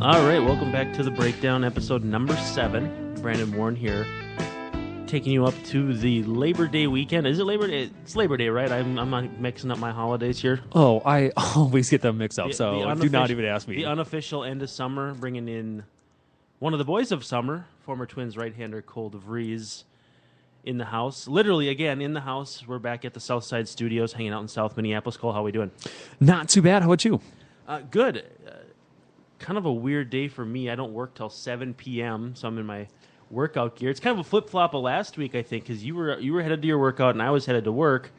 All right, welcome back to the Breakdown, episode number 7. Brandon Warren here, taking you up to the Labor Day weekend. Is it Labor Day? It's Labor Day, right? I'm not mixing up my holidays here. Oh, I always get them mixed up, so do not even ask me. The unofficial end of summer, bringing in one of the boys of summer, former Twins right-hander Cole DeVries, in the house. Literally, again, in the house. We're back at the Southside Studios, hanging out in South Minneapolis. Cole, how are we doing? Not too bad. How about you? Good. Kind of a weird day for me. I don't work till 7 p.m., so I'm in my workout gear. It's kind of a flip-flop of last week, I think, because you were headed to your workout and I was headed to work.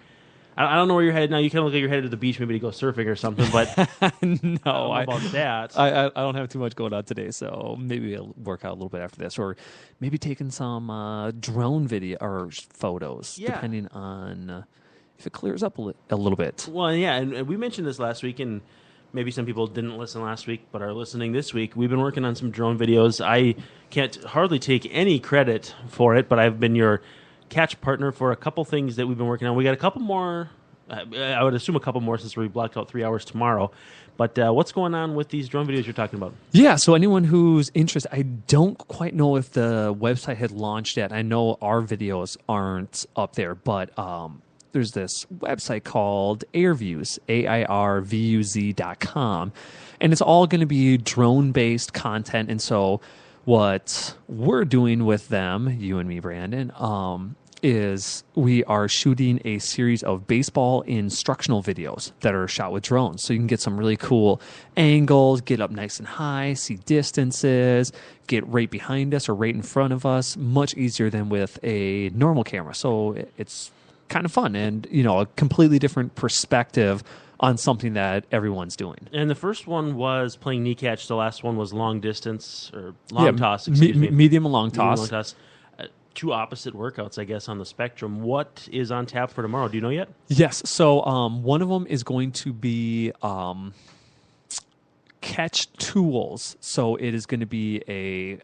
I don't know where you're headed now. You kind of look like you're headed to the beach, maybe to go surfing or something, but No, I don't know about that. I don't have too much going on today, so maybe I'll work out a little bit after this, or maybe taking some drone video or photos, depending on if it clears up a little bit. Well, yeah, and we mentioned this last week, and maybe some people didn't listen last week but are listening this week. We've been working on some drone videos. I can't hardly take any credit for it, but I've been your catch partner for a couple things that we've been working on. We got a couple more, I would assume a couple more since we blocked out 3 hours tomorrow. But what's going on with these drone videos you're talking about? Yeah, so anyone who's interested, I don't quite know if the website had launched yet. I know our videos aren't up there, but there's this website called Airviews, AIRVUZ.com, and it's all going to be drone-based content. And so what we're doing with them, you and me, Brandon, is we are shooting a series of baseball instructional videos that are shot with drones. So you can get some really cool angles, get up nice and high, see distances, get right behind us or right in front of us, much easier than with a normal camera. So it's kind of fun and, a completely different perspective on something that everyone's doing. And the first one was playing knee catch. The last one was long distance or long toss, medium and long toss. Two opposite workouts, I guess, on the spectrum. What is on tap for tomorrow? Do you know yet? Yes. So one of them is going to be catch tools. So it is going to be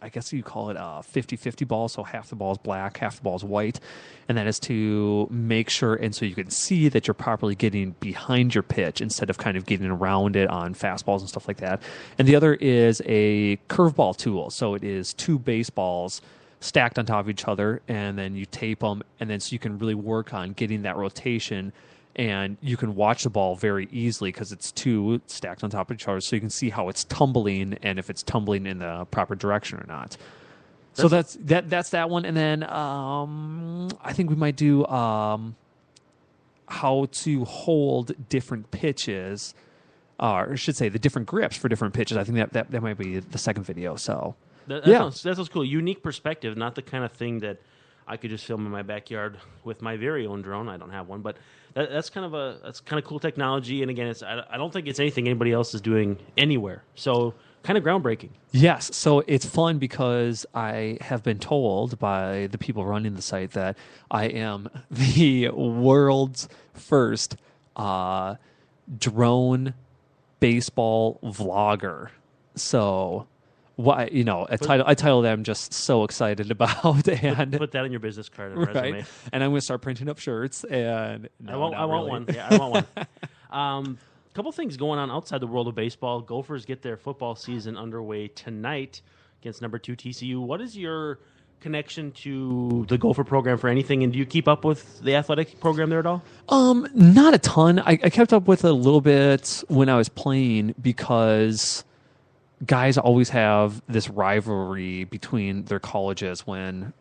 I guess you call it a 50-50 ball. So half the ball is black, half the ball is white. And that is to make sure, and so you can see that you're properly getting behind your pitch instead of kind of getting around it on fastballs and stuff like that. And the other is a curveball tool. So it is two baseballs stacked on top of each other, and then you tape them, and then so you can really work on getting that rotation, and you can watch the ball very easily because it's two stacked on top of each other, so you can see how it's tumbling and if it's tumbling in the proper direction or not. So that's that one, and then I think we might do how to hold different pitches, or I should say the different grips for different pitches. I think that might be the second video. So. That sounds cool. Unique perspective, not the kind of thing that I could just film in my backyard with my very own drone. I don't have one, but that's kind of cool technology. And again, I don't think it's anything anybody else is doing anywhere. So kind of groundbreaking. Yes. So it's fun because I have been told by the people running the site that I am the world's first drone baseball vlogger. So. Why, I title that I'm just so excited about, and put that on your business card and resume. Right. And I'm going to start printing up shirts. And I want one. Yeah, I want one. Couple things going on outside the world of baseball. Gophers get their football season underway tonight against number 2 TCU. What is your connection to the Gopher program for anything, and do you keep up with the athletic program there at all? Not a ton. I kept up with it a little bit when I was playing because guys always have this rivalry between their colleges when,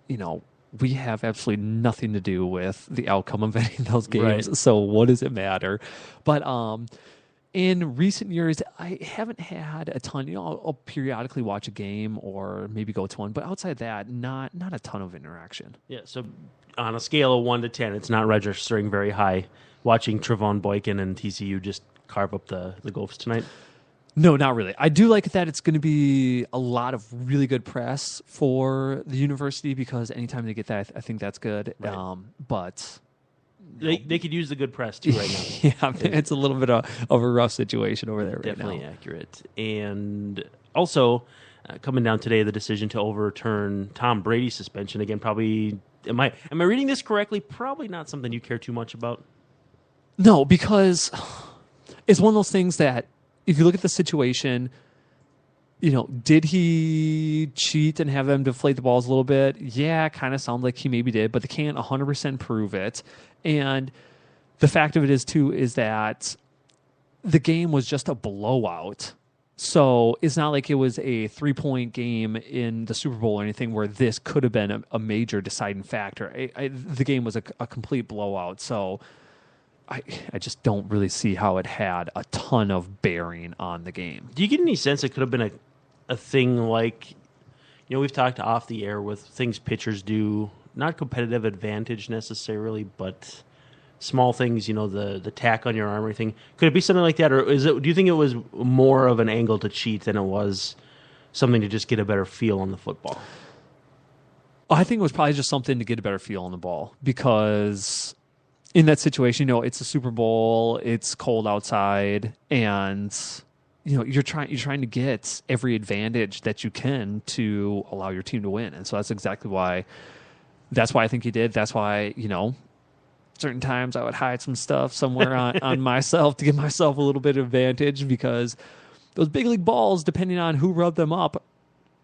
we have absolutely nothing to do with the outcome of any of those games. Right. So what does it matter? But in recent years, I haven't had a ton. I'll periodically watch a game or maybe go to one, but outside that, not a ton of interaction. Yeah. So on a scale of 1 to 10, it's not registering very high. Watching Trevone Boykin and TCU just carve up the Gophers tonight. No, not really. I do like that it's going to be a lot of really good press for the university because anytime they get that, I think that's good. Right. But they could use the good press too right now. Yeah, it's a little bit of a rough situation over there right now. Definitely accurate. And also, coming down today, the decision to overturn Tom Brady's suspension. Again, probably, am I reading this correctly? Probably not something you care too much about. No, because it's one of those things that if you look at the situation, did he cheat and have them deflate the balls a little bit? Yeah, kind of sounds like he maybe did, but they can't 100% prove it. And the fact of it is, too, is that the game was just a blowout. So it's not like it was a 3-point game in the Super Bowl or anything where this could have been a major deciding factor. The game was a complete blowout. So I just don't really see how it had a ton of bearing on the game. Do you get any sense it could have been a thing like, we've talked off the air with things pitchers do, not competitive advantage necessarily, but small things, the tack on your arm or anything. Could it be something like that, or do you think it was more of an angle to cheat than it was something to just get a better feel on the football? I think it was probably just something to get a better feel on the ball, because in that situation, it's a Super Bowl, it's cold outside, and you're trying to get every advantage that you can to allow your team to win. And so that's why I think he did. That's why, certain times I would hide some stuff somewhere on myself to give myself a little bit of advantage, because those big league balls, depending on who rubbed them up,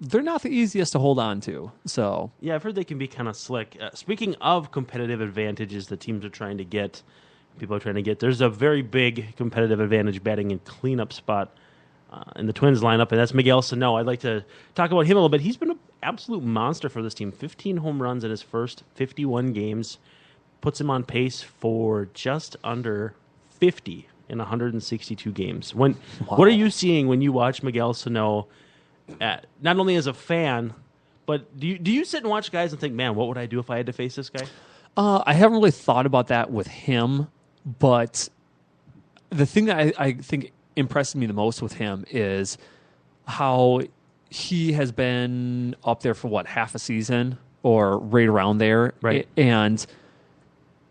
they're not the easiest to hold on to. So yeah, I've heard they can be kind of slick. Speaking of competitive advantages that teams are trying to get, there's a very big competitive advantage batting in cleanup spot in the Twins lineup, and that's Miguel Sano. I'd like to talk about him a little bit. He's been an absolute monster for this team. 15 home runs in his first 51 games. Puts him on pace for just under 50 in 162 games. What are you seeing when you watch Miguel Sano, not only as a fan, but do you sit and watch guys and think, man, what would I do if I had to face this guy? I haven't really thought about that with him, but the thing that I think impresses me the most with him is how he has been up there for half a season or right around there. Right. And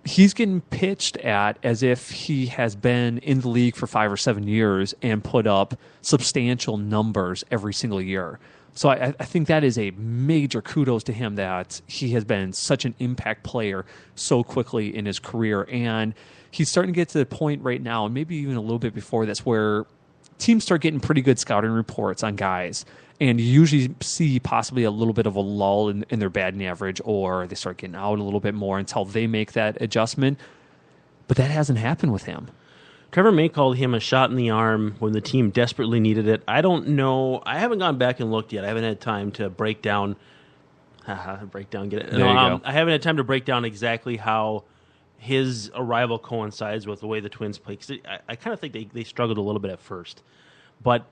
he's getting pitched at as if he has been in the league for 5 or 7 years and put up substantial numbers every single year. So I think that is a major kudos to him, that he has been such an impact player so quickly in his career. And he's starting to get to the point right now, and maybe even a little bit before this, where teams start getting pretty good scouting reports on guys. And you usually see possibly a little bit of a lull in their batting average, or they start getting out a little bit more until they make that adjustment. But that hasn't happened with him. Trevor May called him a shot in the arm when the team desperately needed it. I don't know. I haven't gone back and looked yet. I haven't had time to break down. Get it. There you go. I haven't had time to break down exactly how his arrival coincides with the way the Twins play. 'Cause I kind of think they struggled a little bit at first. But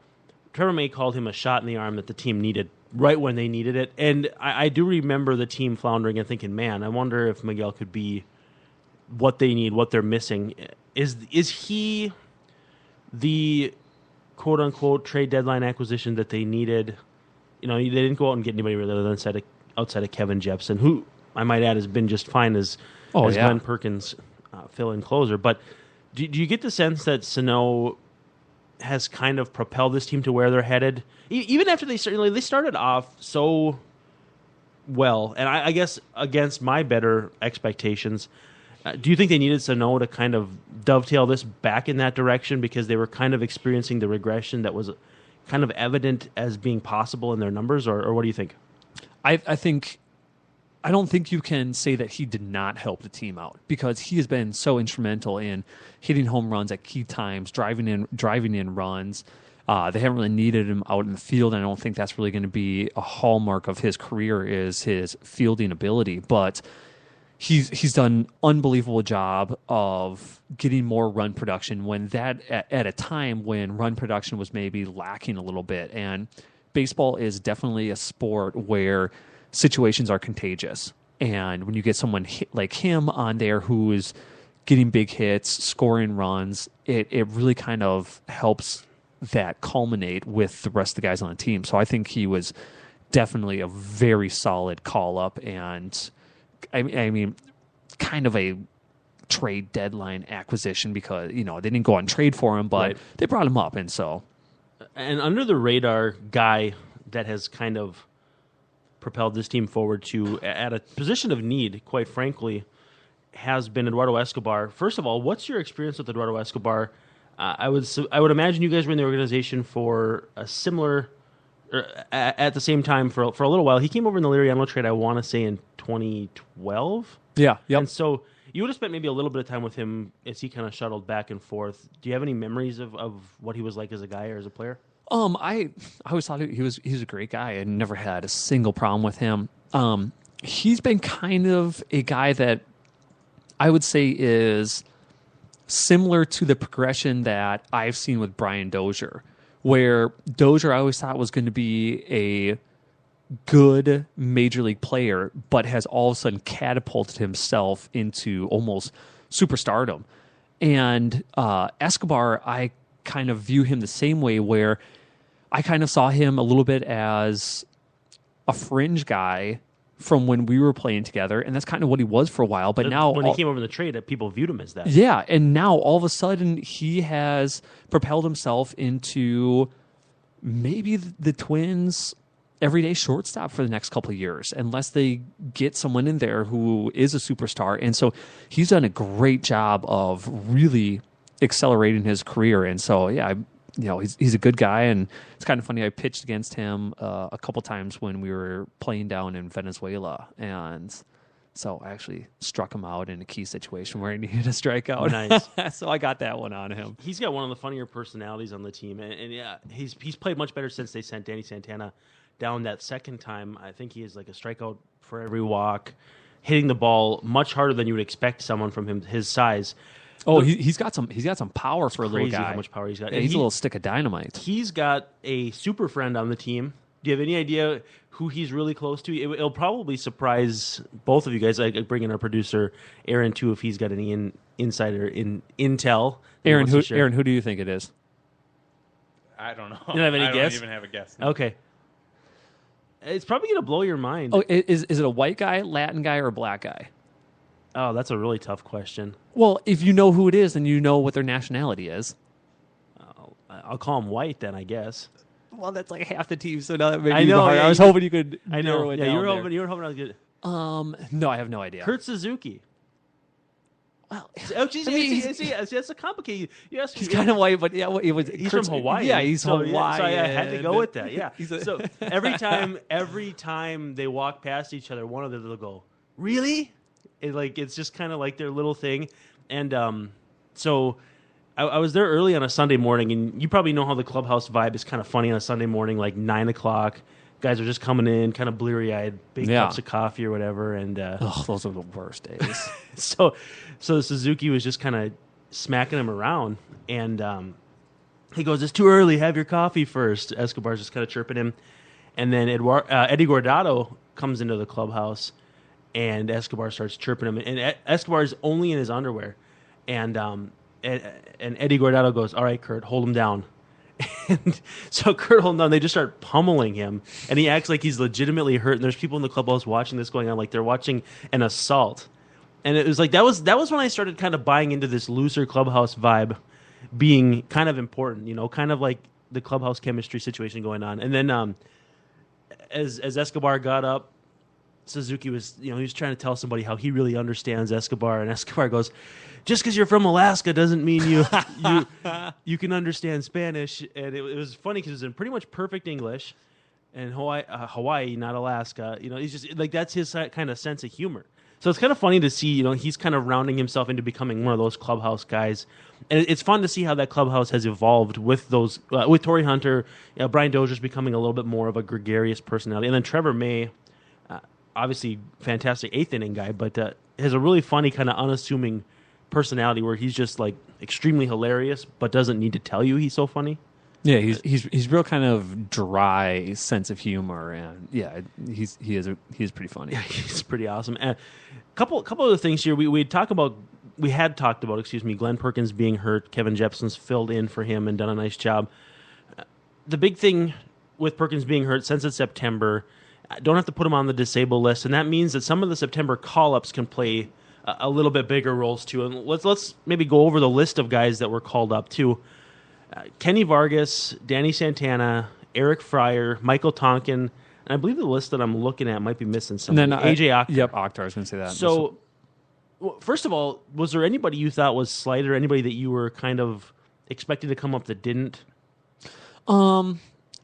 Trevor May called him a shot in the arm that the team needed right when they needed it. And I do remember the team floundering and thinking, man, I wonder if Miguel could be what they need, what they're missing. Is he the quote-unquote trade deadline acquisition that they needed? They didn't go out and get anybody really other than outside of Kevin Jepsen, who I might add has been just fine as Glenn Perkins fill-in closer. But do you get the sense that Sano has kind of propelled this team to where they're headed, even after they started off so well, and I guess against my better expectations? Do you think they needed Sano to kind of dovetail this back in that direction, because they were kind of experiencing the regression that was kind of evident as being possible in their numbers, or what do you think? I don't think you can say that he did not help the team out, because he has been so instrumental in hitting home runs at key times, driving in runs. They haven't really needed him out in the field, and I don't think that's really going to be a hallmark of his career, is his fielding ability. But he's done an unbelievable job of getting more run production when that at a time when run production was maybe lacking a little bit. And baseball is definitely a sport where situations are contagious, and when you get someone like him on there who is getting big hits, scoring runs, it really kind of helps that culminate with the rest of the guys on the team. So I think he was definitely a very solid call up, and I mean kind of a trade deadline acquisition, because they didn't go out and trade for him, but they brought him up. And so, and under the radar guy that has kind of propelled this team forward to at a position of need, quite frankly, has been Eduardo Escobar. First of all, what's your experience with Eduardo Escobar? I would imagine you guys were in the organization for a similar at the same time for a little while. He came over in the Liriano trade, I want to say, in 2012. Yeah, yep. And so you would have spent maybe a little bit of time with him as he kind of shuttled back and forth. Do you have any memories of what he was like as a guy or as a player? I always thought he was a great guy. I never had a single problem with him. He's been kind of a guy that I would say is similar to the progression that I've seen with Brian Dozier, where Dozier I always thought was going to be a good major league player, but has all of a sudden catapulted himself into almost superstardom. And Escobar, I kind of view him the same way, where I kind of saw him a little bit as a fringe guy from when we were playing together, and that's kind of what he was for a while. But now, when he came over in the trade, people viewed him as that. Yeah, and now all of a sudden he has propelled himself into maybe the Twins' everyday shortstop for the next couple of years, unless they get someone in there who is a superstar. And so he's done a great job of really accelerating his career. And so, yeah, he's a good guy, and it's kind of funny. I pitched against him a couple times when we were playing down in Venezuela, and so I actually struck him out in a key situation where he needed a strikeout. Nice. So I got that one on him. He's got one of the funnier personalities on the team, and yeah, he's played much better since they sent Danny Santana down that second time. I think he is like a strikeout for every walk, hitting the ball much harder than you would expect someone from his size. Oh, he's got some power for a little Crazy guy. how much power he's got. Yeah, he's a little stick of dynamite. He's got a super friend on the team. Do you have any idea who he's really close to? It'll probably surprise both of you guys. I bring in our producer Aaron too, if he's got any insider intel. Aaron, who do you think it is? I don't know. You don't have any guess? I don't even have a guess. No. Okay. It's probably going to blow your mind. Oh, is it a white guy, Latin guy, or a black guy? Oh, that's a really tough question. Well, if you know who it is, then you know what their nationality is. I'll call him white then, I guess. Well, that's like half the team, so now that made I know. I was hoping you could. I know. narrow it Yeah, down you were there. hoping. You were hoping I was good. No, I have no idea. Kurt Suzuki. Well, Oh, geez, I mean, that's a complicated. You asked he's kind of white, but yeah, it was. He's from Hawaii. Yeah, he's so, Hawaii. So I had to go with that. Yeah. He's So every time they walk past each other, one of them will go, "Really?" It's just kind of like their little thing. And so I was there early on a Sunday morning, and you probably know how the clubhouse vibe is kind of funny on a Sunday morning, like 9:00. Guys are just coming in, kind of bleary-eyed, big cups of coffee or whatever, and those are the worst days. so Suzuki was just kind of smacking him around, and he goes, "It's too early. Have your coffee first." Escobar's just kind of chirping him, and then Eddie Guardado comes into the clubhouse, and Escobar starts chirping him, and Escobar is only in his underwear, and Eddie Guardado goes, "All right, Kurt, hold him down." And so Kurt holds him down. They just start pummeling him, and he acts like he's legitimately hurt. And there's people in the clubhouse watching this going on, like they're watching an assault. And it was like that was when I started kind of buying into this looser clubhouse vibe being kind of important, kind of like the clubhouse chemistry situation going on. And then as Escobar got up, Suzuki was, he was trying to tell somebody how he really understands Escobar, and Escobar goes, "Just because you're from Alaska doesn't mean you can understand Spanish." And it was funny because it was in pretty much perfect English, and Hawaii, not Alaska. He's just like, that's his kind of sense of humor. So it's kind of funny to see, he's kind of rounding himself into becoming one of those clubhouse guys, and it's fun to see how that clubhouse has evolved with those with Torrey Hunter. Brian Dozier's becoming a little bit more of a gregarious personality, and then Trevor May. Obviously, fantastic eighth inning guy, but has a really funny kind of unassuming personality where he's just like extremely hilarious, but doesn't need to tell you he's so funny. Yeah, he's real kind of dry sense of humor, and yeah, he is pretty funny. Yeah, he's pretty awesome. And couple other things here. We had talked about Glenn Perkins being hurt. Kevin Jepson's filled in for him and done a nice job. The big thing with Perkins being hurt, since it's September, don't have to put him on the disabled list, and that means that some of the September call-ups can play a little bit bigger roles too. And let's maybe go over the list of guys that were called up too. Kenny Vargas, Danny Santana, Eric Fryer, Michael Tonkin, and I believe the list that I'm looking at might be missing some. And then AJ Akhtar. Yep, Akhtar. I was going to say that. So, first of all, was there anybody you thought was slighted, or anybody that you were kind of expecting to come up that didn't?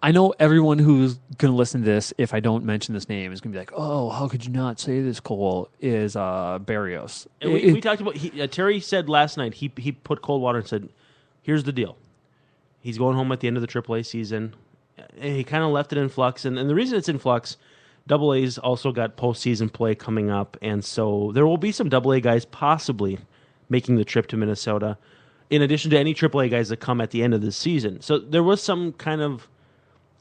I know everyone who's going to listen to this, if I don't mention this name, is going to be like, oh, how could you not say this, Cole, is Barrios. And we talked about, Terry said last night, he put cold water and said, here's the deal. He's going home at the end of the AAA season. And he kind of left it in flux. And the reason it's in flux, AA's also got postseason play coming up. And so there will be some AA guys possibly making the trip to Minnesota, in addition to any AAA guys that come at the end of the season. So there was some kind of,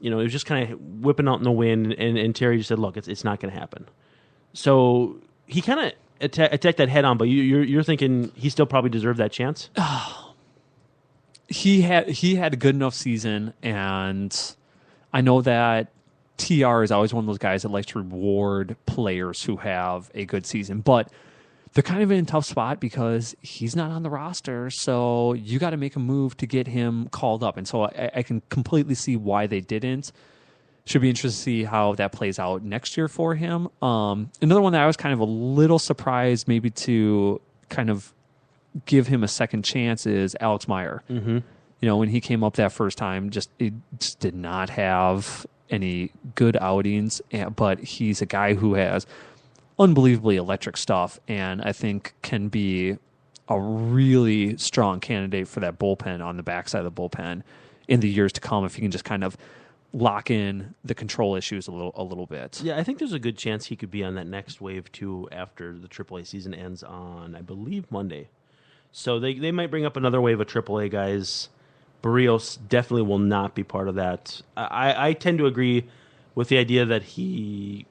it was just kind of whipping out in the wind, and Terry just said, look, it's not going to happen. So he kind of attacked that head on, but you're thinking he still probably deserved that chance? He had a good enough season, and I know that TR is always one of those guys that likes to reward players who have a good season, but they're kind of in a tough spot because he's not on the roster, so you got to make a move to get him called up. And so I can completely see why they didn't. Should be interested to see how that plays out next year for him. Another one that I was kind of a little surprised maybe to kind of give him a second chance is Alex Meyer. Mm-hmm. When he came up that first time, it just did not have any good outings, but he's a guy who has unbelievably electric stuff, and I think can be a really strong candidate for that bullpen on the backside of the bullpen in the years to come if he can just kind of lock in the control issues a little bit. Yeah, I think there's a good chance he could be on that next wave too after the AAA season ends on, I believe, Monday. So they might bring up another wave of AAA guys. Barrios definitely will not be part of that. I tend to agree with the idea that he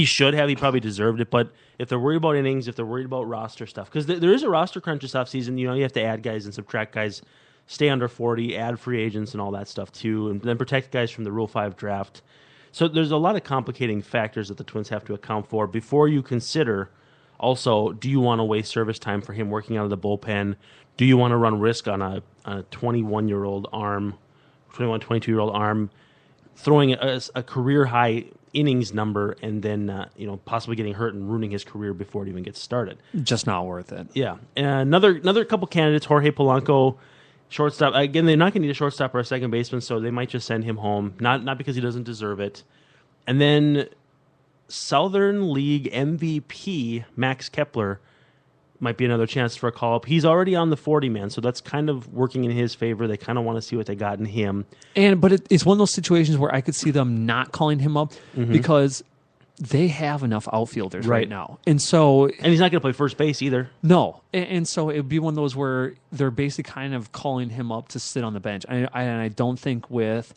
should have. He probably deserved it. But if they're worried about innings, if they're worried about roster stuff, because there is a roster crunch this offseason, you have to add guys and subtract guys, stay under 40, add free agents and all that stuff too, and then protect guys from the Rule 5 draft. So there's a lot of complicating factors that the Twins have to account for before you consider also, do you want to waste service time for him working out of the bullpen? Do you want to run risk on a 21-year-old arm, 21, 22-year-old arm, throwing a career-high innings number and then possibly getting hurt and ruining his career before it even gets started? Just not worth it. Yeah. Another couple candidates, Jorge Polanco, shortstop. Again, they're not going to need a shortstop or a second baseman, so they might just send him home, not because he doesn't deserve it. And then Southern League MVP Max Kepler might be another chance for a call-up. He's already on the 40-man, so that's kind of working in his favor. They kind of want to see what they got in him. But it's one of those situations where I could see them not calling him up because they have enough outfielders right now. And he's not going to play first base either. No. And so it would be one of those where they're basically kind of calling him up to sit on the bench. And I don't think with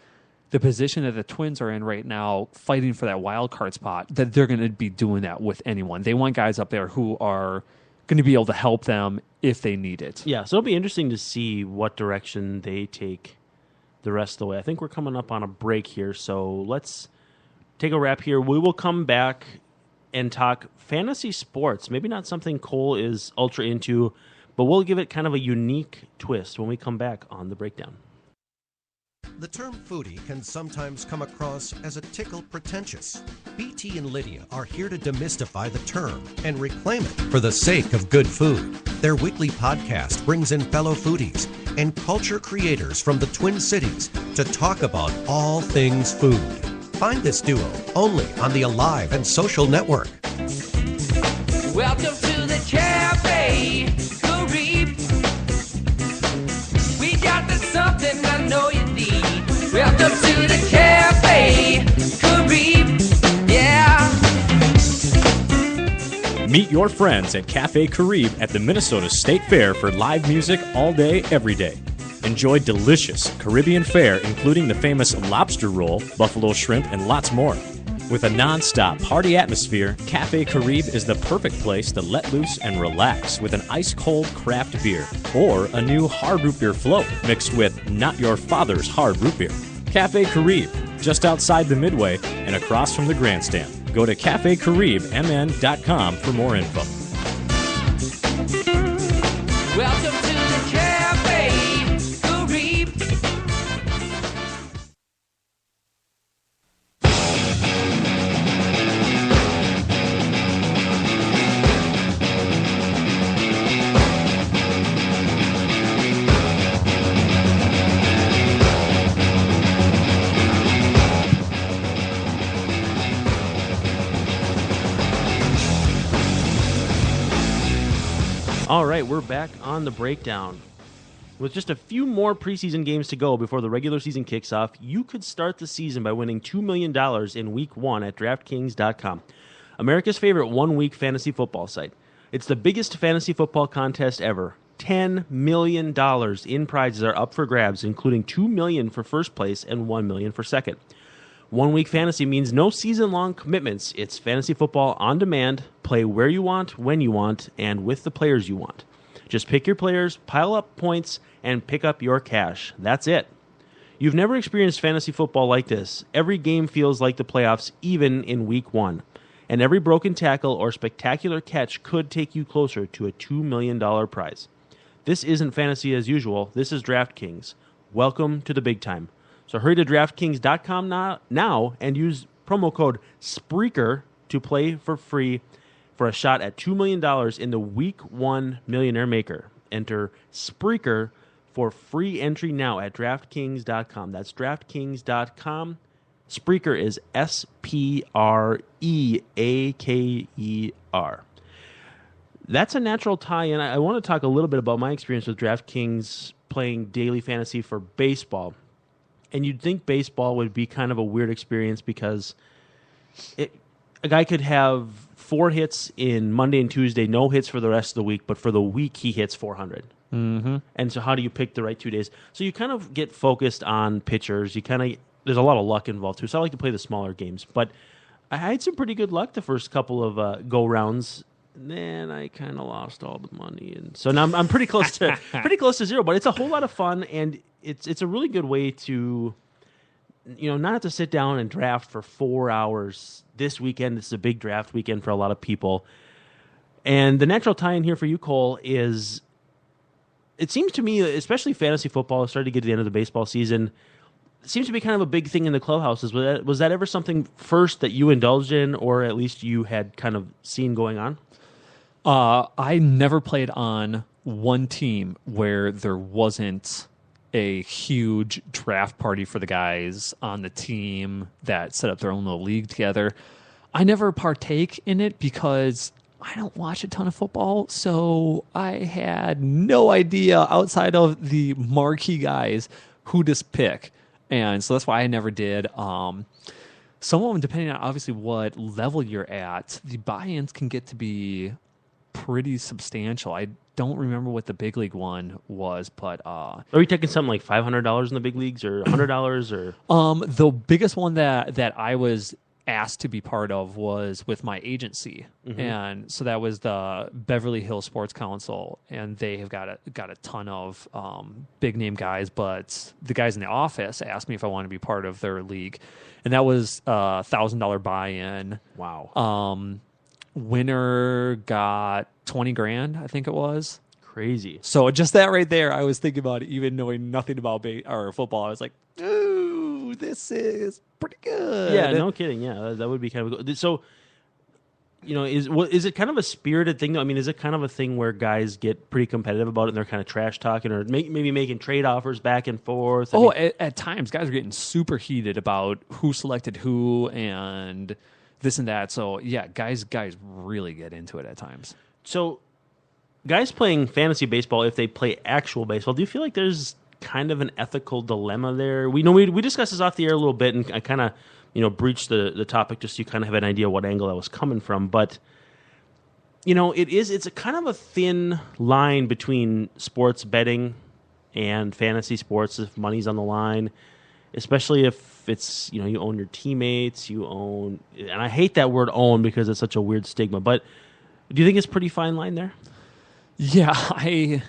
the position that the Twins are in right now, fighting for that wild card spot, that they're going to be doing that with anyone. They want guys up there who are going to be able to help them if they need it. Yeah, so it'll be interesting to see what direction they take the rest of the way. I think we're coming up on a break here, so let's take a wrap here. We will come back and talk fantasy sports. Maybe not something Cole is ultra into, but we'll give it kind of a unique twist when we come back on The Breakdown. The term foodie can sometimes come across as a tickle pretentious. BT and Lydia are here to demystify the term and reclaim it for the sake of good food. Their weekly podcast brings in fellow foodies and culture creators from the Twin Cities to talk about all things food. Find this duo only on the Alive and Social Network. Welcome to the Cafe Carib. We got the something I know you need. Welcome to the Cafe Carib. Yeah. Meet your friends at Cafe Carib at the Minnesota State Fair for live music all day, every day. Enjoy delicious Caribbean fare, including the famous lobster roll, buffalo shrimp, and lots more. With a non-stop party atmosphere, Cafe Carib is the perfect place to let loose and relax with an ice-cold craft beer or a new hard root beer float mixed with not your father's hard root beer. Cafe Carib, just outside the Midway and across from the grandstand. Go to cafecaribmn.com for more info. Welcome to the Cafe Carib. All right, we're back on the breakdown. With just a few more preseason games to go before the regular season kicks off, you could start the season by winning $2 million in Week 1 at DraftKings.com, America's favorite one-week fantasy football site. It's the biggest fantasy football contest ever. $10 million in prizes are up for grabs, including $2 million for first place and $1 million for second. One-week fantasy means no season-long commitments. It's fantasy football on demand. Play where you want, when you want, and with the players you want. Just pick your players, pile up points, and pick up your cash. That's it. You've never experienced fantasy football like this. Every game feels like the playoffs, even in Week 1. And every broken tackle or spectacular catch could take you closer to a $2 million prize. This isn't fantasy as usual. This is DraftKings. Welcome to the big time. So hurry to DraftKings.com now and use promo code SPREAKER to play for free for a shot at $2 million in the Week 1 Millionaire Maker. Enter SPREAKER for free entry now at DraftKings.com. That's DraftKings.com. Spreaker is SPREAKER. That's a natural tie-in. I want to talk a little bit about my experience with DraftKings playing daily fantasy for baseball. And you'd think baseball would be kind of a weird experience because a guy could have 4 hits in Monday and Tuesday, no hits for the rest of the week, but for the week he hits 400. Mm-hmm. And so how do you pick the right 2 days? So you kind of get focused on pitchers. There's a lot of luck involved too, so I like to play the smaller games. But I had some pretty good luck the first couple of go-rounds. Then I kind of lost all the money, and so now I'm pretty close to zero. But it's a whole lot of fun, and it's a really good way to, not have to sit down and draft for 4 hours this weekend. It's a big draft weekend for a lot of people, and the natural tie-in here for you, Cole, is it seems to me, especially fantasy football, is starting to get to the end of the baseball season. It seems to be kind of a big thing in the clubhouses. Was that ever something first that you indulged in, or at least you had kind of seen going on? I never played on one team where there wasn't a huge draft party for the guys on the team that set up their own little league together. I never partake in it because I don't watch a ton of football, so I had no idea outside of the marquee guys who to pick. And so that's why I never did. Some of them, depending on obviously what level you're at, the buy-ins can get to be pretty substantial. I don't remember what the big league one was, but are you taking something like $500 in the big leagues or $100 or? The biggest one that I was asked to be part of was with my agency, and so that was the Beverly Hills Sports Council, and they have got a ton of big name guys. But the guys in the office asked me if I wanted to be part of their league, and that was $1,000 buy-in. Wow. Winner got $20,000, I think it was. Crazy. So just that right there, I was thinking about it, even knowing nothing about or football. I was like, ooh, this is pretty good. Yeah, no kidding. Yeah, that would be kind of good. So, is it kind of a spirited thing, though? I mean, is it kind of a thing where guys get pretty competitive about it and they're kind of trash talking or maybe making trade offers back and forth? At times, guys are getting super heated about who selected who and this and that. So, yeah, guys really get into it at times. So, guys playing fantasy baseball, if they play actual baseball, do you feel like there's kind of an ethical dilemma there? We discussed this off the air a little bit, and I kind of breached the topic just so you kind of have an idea what angle I was coming from. But it's a kind of a thin line between sports betting and fantasy sports if money's on the line, especially if it's you own your teammates, and I hate that word own because it's such a weird stigma. But do you think it's a pretty fine line there? Yeah, I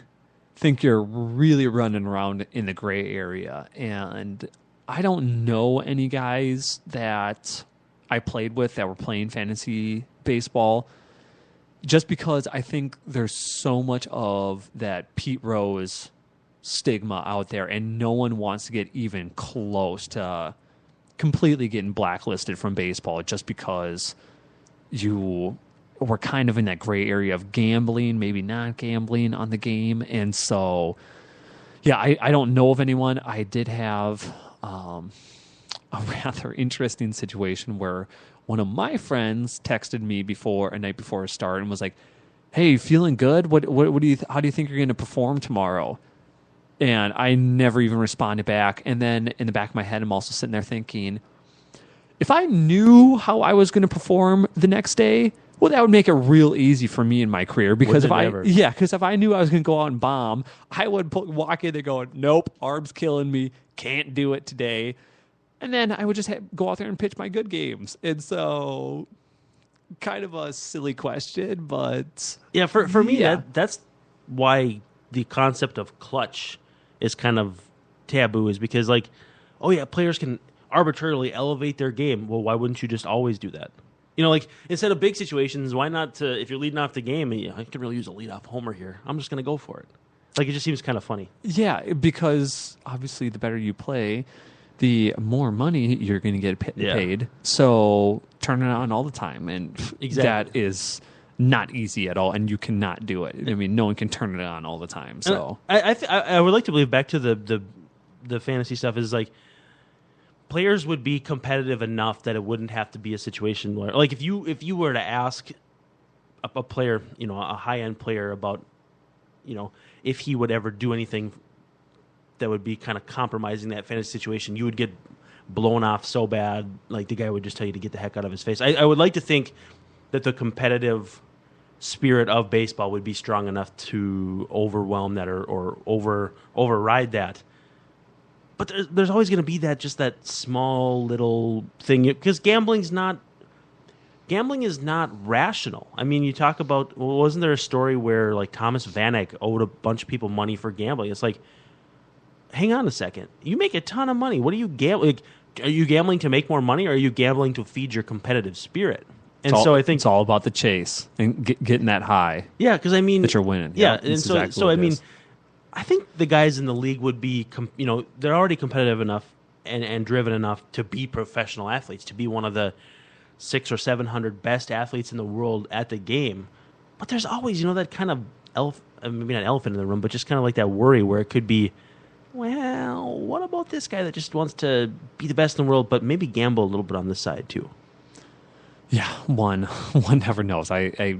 think you're really running around in the gray area, and I don't know any guys that I played with that were playing fantasy baseball, just because I think there's so much of that Pete Rose stigma out there, and no one wants to get even close to completely getting blacklisted from baseball just because you were kind of in that gray area of gambling, maybe not gambling on the game. And so, yeah, I don't know of anyone. I did have a rather interesting situation where one of my friends texted me a night before a start and was like, "Hey, feeling good? What do you how do you think you're going to perform tomorrow?" And I never even responded back. And then in the back of my head, I'm also sitting there thinking, if I knew how I was going to perform the next day, well, that would make it real easy for me in my career. Because if I knew I was going to go out and bomb, I would walk in there going, "Nope, arm's killing me, can't do it today." And then I would just go out there and pitch my good games. And so, kind of a silly question, but yeah, for me, that's why the concept of clutch is kind of taboo, is because, like, oh yeah, players can arbitrarily elevate their game. Well, why wouldn't you just always do that? You know, like, instead of big situations, why not, if you're leading off the game, and I could really use a leadoff homer here, I'm just going to go for it. Like, it just seems kind of funny. Yeah, because obviously the better you play, the more money you're going to get paid. So turn it on all the time. And that is not easy at all, and you cannot do it. I mean, no one can turn it on all the time. So I would like to believe, back to the fantasy stuff, is like, players would be competitive enough that it wouldn't have to be a situation where, like, if you were to ask a player, you know, a high end player, about, you know, if he would ever do anything that would be kind of compromising that fantasy situation, you would get blown off so bad, like the guy would just tell you to get the heck out of his face. I would like to think that the competitive spirit of baseball would be strong enough to overwhelm that or override that. But there's always going to be that small little thing, because gambling is not rational. I mean, you talk about, well, wasn't there a story where, like, Thomas Vanek owed a bunch of people money for gambling? It's like, hang on a second, you make a ton of money. What are you gambling? Are you gambling to make more money, or are you gambling to feed your competitive spirit? And so I think it's all about the chase and getting that high. Yeah, because I mean, that you're winning. Yeah, and so I mean, I think the guys in the league would be, you know, they're already competitive enough and driven enough to be professional athletes, to be one of the 600 or 700 best athletes in the world at the game. But there's always, you know, that kind of maybe not elephant in the room, but just kind of like that worry where it could be, well, what about this guy that just wants to be the best in the world, but maybe gamble a little bit on this side too? Yeah, one never knows. I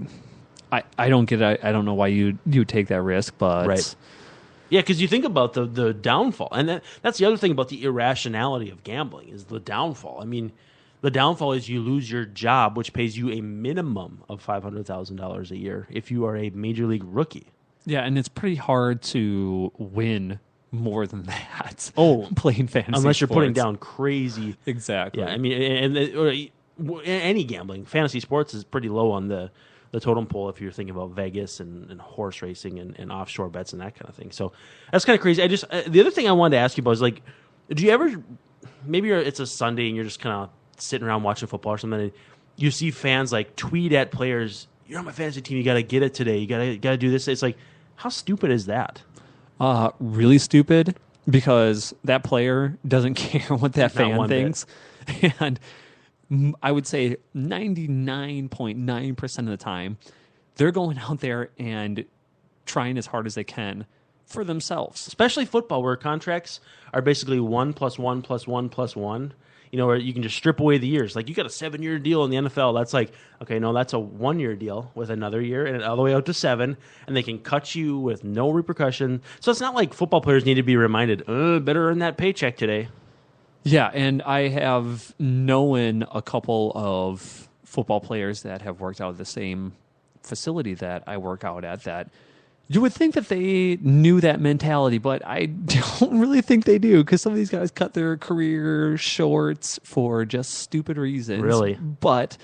don't get it. I don't know why you take that risk, but right. Yeah, because you think about the downfall, and that's the other thing about the irrationality of gambling, is the downfall. I mean, the downfall is you lose your job, which pays you a minimum of $500,000 a year if you are a major league rookie. Yeah, and it's pretty hard to win more than that. Oh, playing fantasy unless you're sports. Putting down crazy. Exactly. Yeah, I mean, or any gambling, fantasy sports is pretty low on the totem pole if you're thinking about Vegas and horse racing and offshore bets and that kind of thing. So that's kind of crazy. The other thing I wanted to ask you about is, like, do you ever, maybe it's a Sunday and you're just kind of sitting around watching football or something, and you see fans like tweet at players, "You're on my fantasy team, you got to get it today, you got to do this." It's like, how stupid is that? Really stupid, because that player doesn't care what that fan thinks. And I would say 99.9% of the time, they're going out there and trying as hard as they can for themselves. Especially football, where contracts are basically 1 + 1 + 1 + 1. You know, where you can just strip away the years. Like, you got a 7-year deal in the NFL. That's like, okay, no, that's a 1-year deal with another year, and all the way out to 7, and they can cut you with no repercussion. So it's not like football players need to be reminded, better earn that paycheck today. Yeah, and I have known a couple of football players that have worked out at the same facility that I work out at, that you would think that they knew that mentality, but I don't really think they do, because some of these guys cut their career short for just stupid reasons. Really? But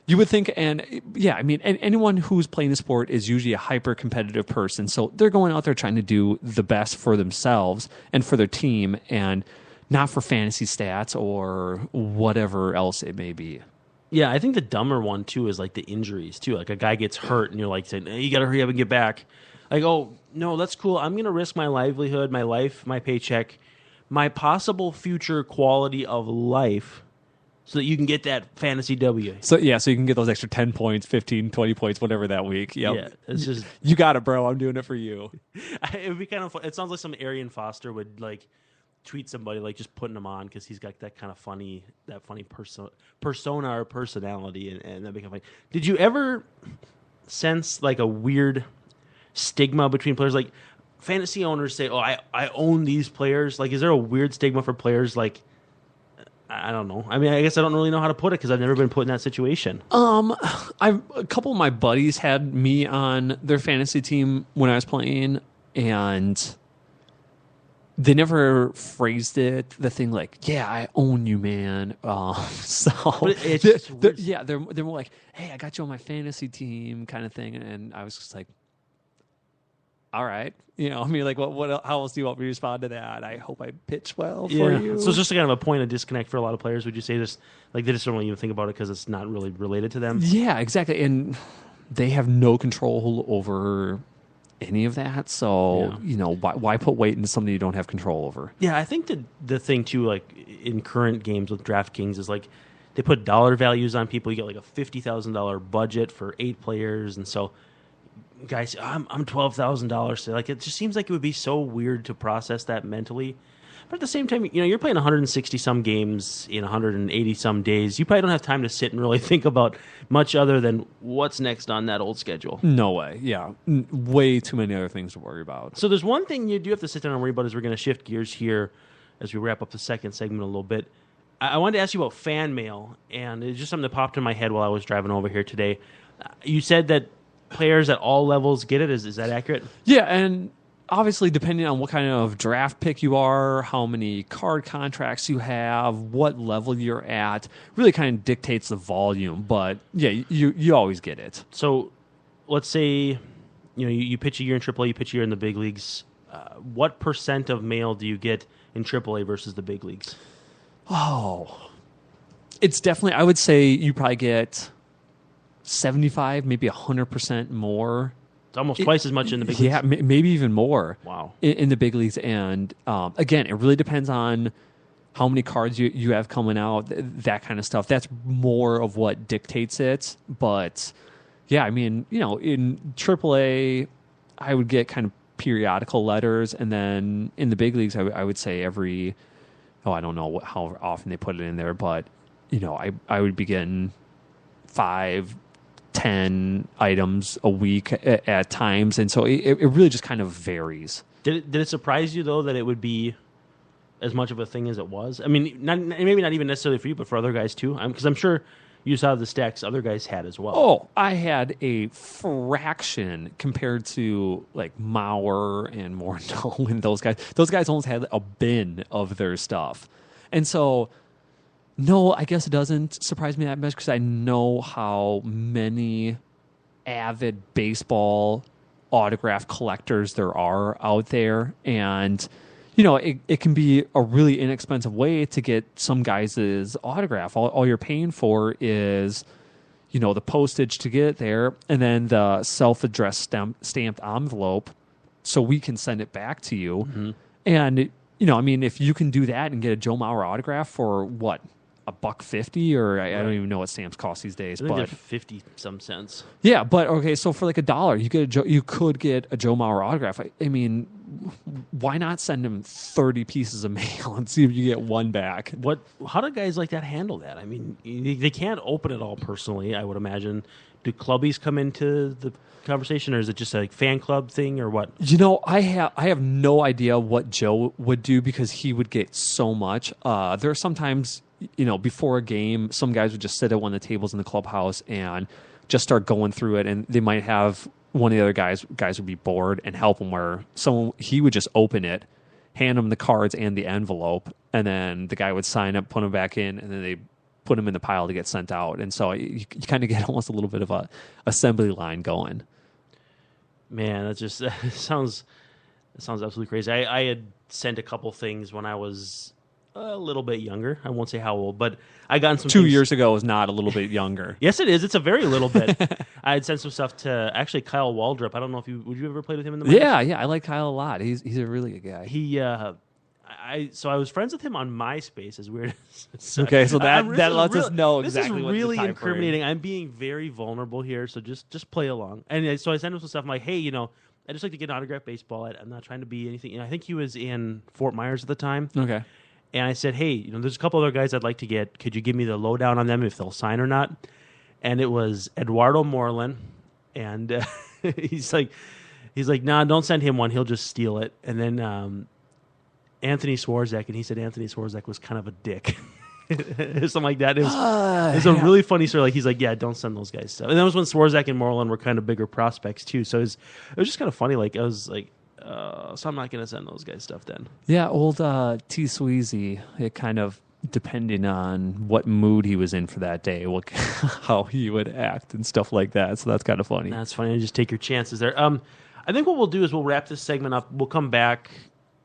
you would think, and yeah, I mean, anyone who's playing the sport is usually a hyper-competitive person, so they're going out there trying to do the best for themselves and for their team, and not for fantasy stats or whatever else it may be. Yeah, I think the dumber one, too, is like the injuries, too. Like, a guy gets hurt, and you're like saying, hey, you got to hurry up and get back. Like, oh, no, that's cool. I'm going to risk my livelihood, my life, my paycheck, my possible future quality of life, so that you can get that fantasy W. So you can get those extra 10 points, 15, 20 points, whatever that week. Yep. Yeah, it's just... You got it, bro. I'm doing it for you. It would be kind of fun. It sounds like some Arian Foster would, like, tweet somebody, like, just putting him on because he's got that kind of funny persona or personality, and that'd be kind of funny. Did you ever sense like a weird stigma between players? Like fantasy owners say, "Oh, I own these players." Like, is there a weird stigma for players? Like, I don't know. I mean, I guess I don't really know how to put it because I've never been put in that situation. A couple of my buddies had me on their fantasy team when I was playing, and they never phrased it the thing like, "Yeah, I own you, man." So it's just weird. they're more like, "Hey, I got you on my fantasy team," kind of thing, and I was just like, all right, I mean, like, what? How else do you want me to respond to that? I hope I pitch well for you. So it's just kind of a point of disconnect for a lot of players. Would you say this? Like they just don't really even think about it because it's not really related to them. Yeah, exactly, and they have no control over any of that. So why put weight into something you don't have control over? Yeah, I think the thing too, like in current games with DraftKings, is like they put dollar values on people. You get like a $50,000 budget for 8 players, and so. Guys, I'm $12,000. So like, it just seems like it would be so weird to process that mentally. But at the same time, you're playing 160 some games in 180 some days. You probably don't have time to sit and really think about much other than what's next on that old schedule. No way. Yeah, way too many other things to worry about. So there's one thing you do have to sit down and worry about. Is we're going to shift gears here as we wrap up the second segment a little bit. I wanted to ask you about fan mail, and it's just something that popped in my head while I was driving over here today. You said that players at all levels get it. Is that accurate? Yeah, and obviously depending on what kind of draft pick you are, how many card contracts you have, what level you're at, really kind of dictates the volume. But yeah, you always get it. So let's say you pitch a year in AAA, you pitch a year in the big leagues. What % of mail do you get in AAA versus the big leagues? Oh, it's definitely, I would say you probably get 75, maybe 100% more. It's almost twice as much in the big leagues. Yeah, maybe even more. Wow. In the big leagues. And again, it really depends on how many cards you have coming out, that kind of stuff. That's more of what dictates it. But yeah, I mean, in AAA, I would get kind of periodical letters. And then in the big leagues, I would say every, I don't know how often they put it in there, but, I would be getting 5, 10 items a week at times, and so it really just kind of varies. Did it surprise you though that it would be as much of a thing as it was? I mean, maybe not even necessarily for you, but for other guys too. Because I'm sure you saw the stacks other guys had as well. Oh, I had a fraction compared to like Mauer and Morneau and those guys. Those guys almost had a bin of their stuff, and so. No, I guess it doesn't surprise me that much because I know how many avid baseball autograph collectors there are out there. And, it can be a really inexpensive way to get some guys' autograph. All you're paying for is, the postage to get it there and then the self-addressed stamped envelope so we can send it back to you. Mm-hmm. And, if you can do that and get a Joe Mauer autograph for what? $1.50, or I don't even know what stamps cost these days. I think but they're 50 some cents. Yeah, but okay, so for like $1, you could get a Joe Mauer autograph. I mean, why not send him 30 pieces of mail and see if you get one back? How do guys like that handle that? I mean, they can't open it all personally, I would imagine. Do clubbies come into the conversation, or is it just a fan club thing, or what? I have no idea what Joe would do because he would get so much. There are sometimes. Before a game, some guys would just sit at one of the tables in the clubhouse and just start going through it, and they might have one of the other guys would be bored and help him where he would just open it, hand him the cards and the envelope, and then the guy would sign up, put them back in, and then they put them in the pile to get sent out. And so you kind of get almost a little bit of a assembly line going. Man, that just sounds absolutely crazy. I had sent a couple things when I was a little bit younger. I won't say how old, but I got some 2 things. years ago was not a little bit younger. Yes, it is. It's a very little bit. I had sent some stuff to actually Kyle Waldrop. I don't know if would you ever play with him in the minors? Yeah, I like Kyle a lot. He's a really good guy. I was friends with him on MySpace. As weird as okay, so that lets us know exactly what this is really the time incriminating. frame. I'm being very vulnerable here, so just play along. And so I sent him some stuff. I'm like, hey, I just like to get an autographed baseball. I'm not trying to be anything. I think he was in Fort Myers at the time. Okay. And I said, hey, there's a couple other guys I'd like to get. Could you give me the lowdown on them if they'll sign or not? And it was Eduardo Moreland, and he's like, nah, don't send him one. He'll just steal it. And then Anthony Swarzak, and he said Anthony Swarzak was kind of a dick. Something like that. It was a really funny story. Like he's like, yeah, don't send those guys stuff. And that was when Swarzak and Moreland were kind of bigger prospects too. So it was just kind of funny. Like I was like, so I'm not going to send those guys stuff then. Yeah, old T. Sweezy, it kind of depending on what mood he was in for that day, how he would act and stuff like that. So that's kind of funny. That's funny. Just take your chances there. I think what we'll do is we'll wrap this segment up. We'll come back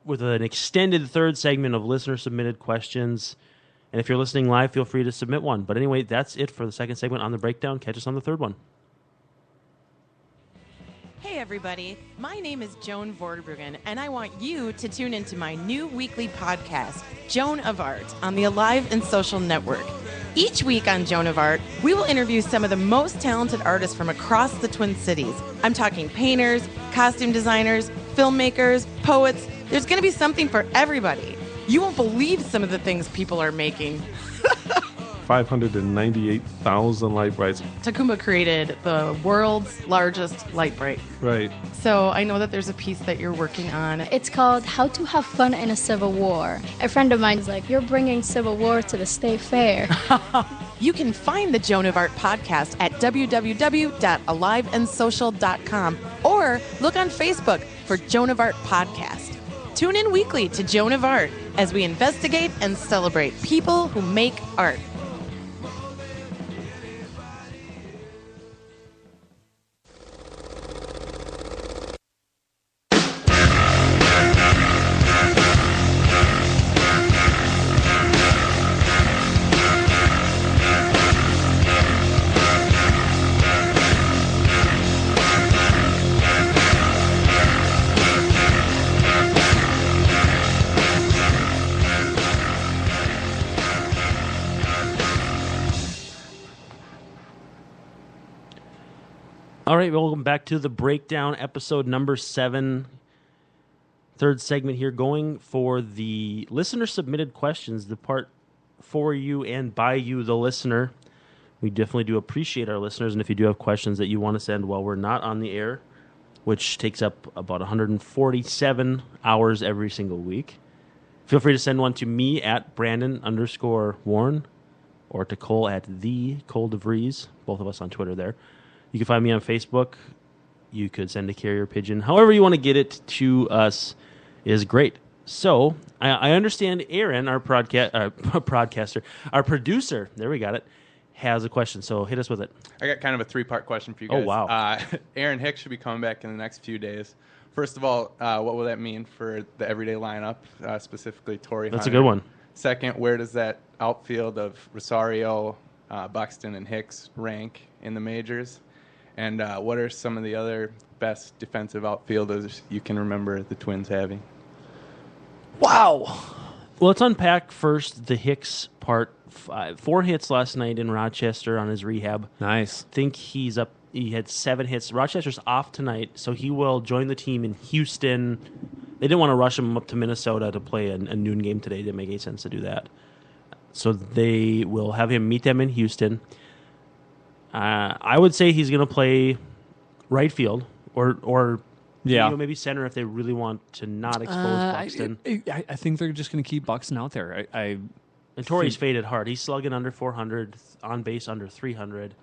with an extended third segment of listener submitted questions. And if you're listening live, feel free to submit one. But anyway, that's it for the second segment on the breakdown. Catch us on the third one. Hey everybody, my name is Joan Vorderbruggen, and I want you to tune into my new weekly podcast, Joan of Art, on the Alive and Social Network. Each week on Joan of Art, we will interview some of the most talented artists from across the Twin Cities. I'm talking painters, costume designers, filmmakers, poets. There's going to be something for everybody. You won't believe some of the things people are making. 598,000 light brights. Takuma created the world's largest light bright. Right. So I know that there's a piece that you're working on. It's called How to Have Fun in a Civil War. A friend of mine is like, you're bringing Civil War to the State Fair. You can find the Joan of Art podcast at www.aliveandsocial.com or look on Facebook for Joan of Art Podcast. Tune in weekly to Joan of Art as we investigate and celebrate people who make art. All right, welcome back to the breakdown, episode number 7. Third segment here, going for the listener submitted questions, the part for you and by you, the listener. We definitely do appreciate our listeners, and if you do have questions that you want to send while we're not on the air, which takes up about 147 hours every single week, feel free to send one to me at Brandon_Warren or to Cole at the Cole DeVries, both of us on Twitter there. You can find me on Facebook. You could send a carrier pigeon. However you want to get it to us is great. So I understand Aaron, our broadcaster, our producer, there we got it, has a question. So hit us with it. I got kind of a 3-part question for you guys. Oh, wow. Aaron Hicks should be coming back in the next few days. First of all, what will that mean for the everyday lineup, specifically Torrey Hunter? That's a good one. Second, where does that outfield of Rosario, Buxton, and Hicks rank in the majors? And what are some of the other best defensive outfielders you can remember the Twins having? Wow. Well, let's unpack first the Hicks part. 4 hits last night in Rochester on his rehab. Nice. I think he's up. He had 7 hits. Rochester's off tonight, so he will join the team in Houston. They didn't want to rush him up to Minnesota to play a noon game today. It didn't make any sense to do that. So they will have him meet them in Houston. I would say he's going to play right field or maybe center if they really want to not expose Buxton. I think they're just going to keep Buxton out there. And Torrey's faded hard. He's slugging under 400, on base under 300.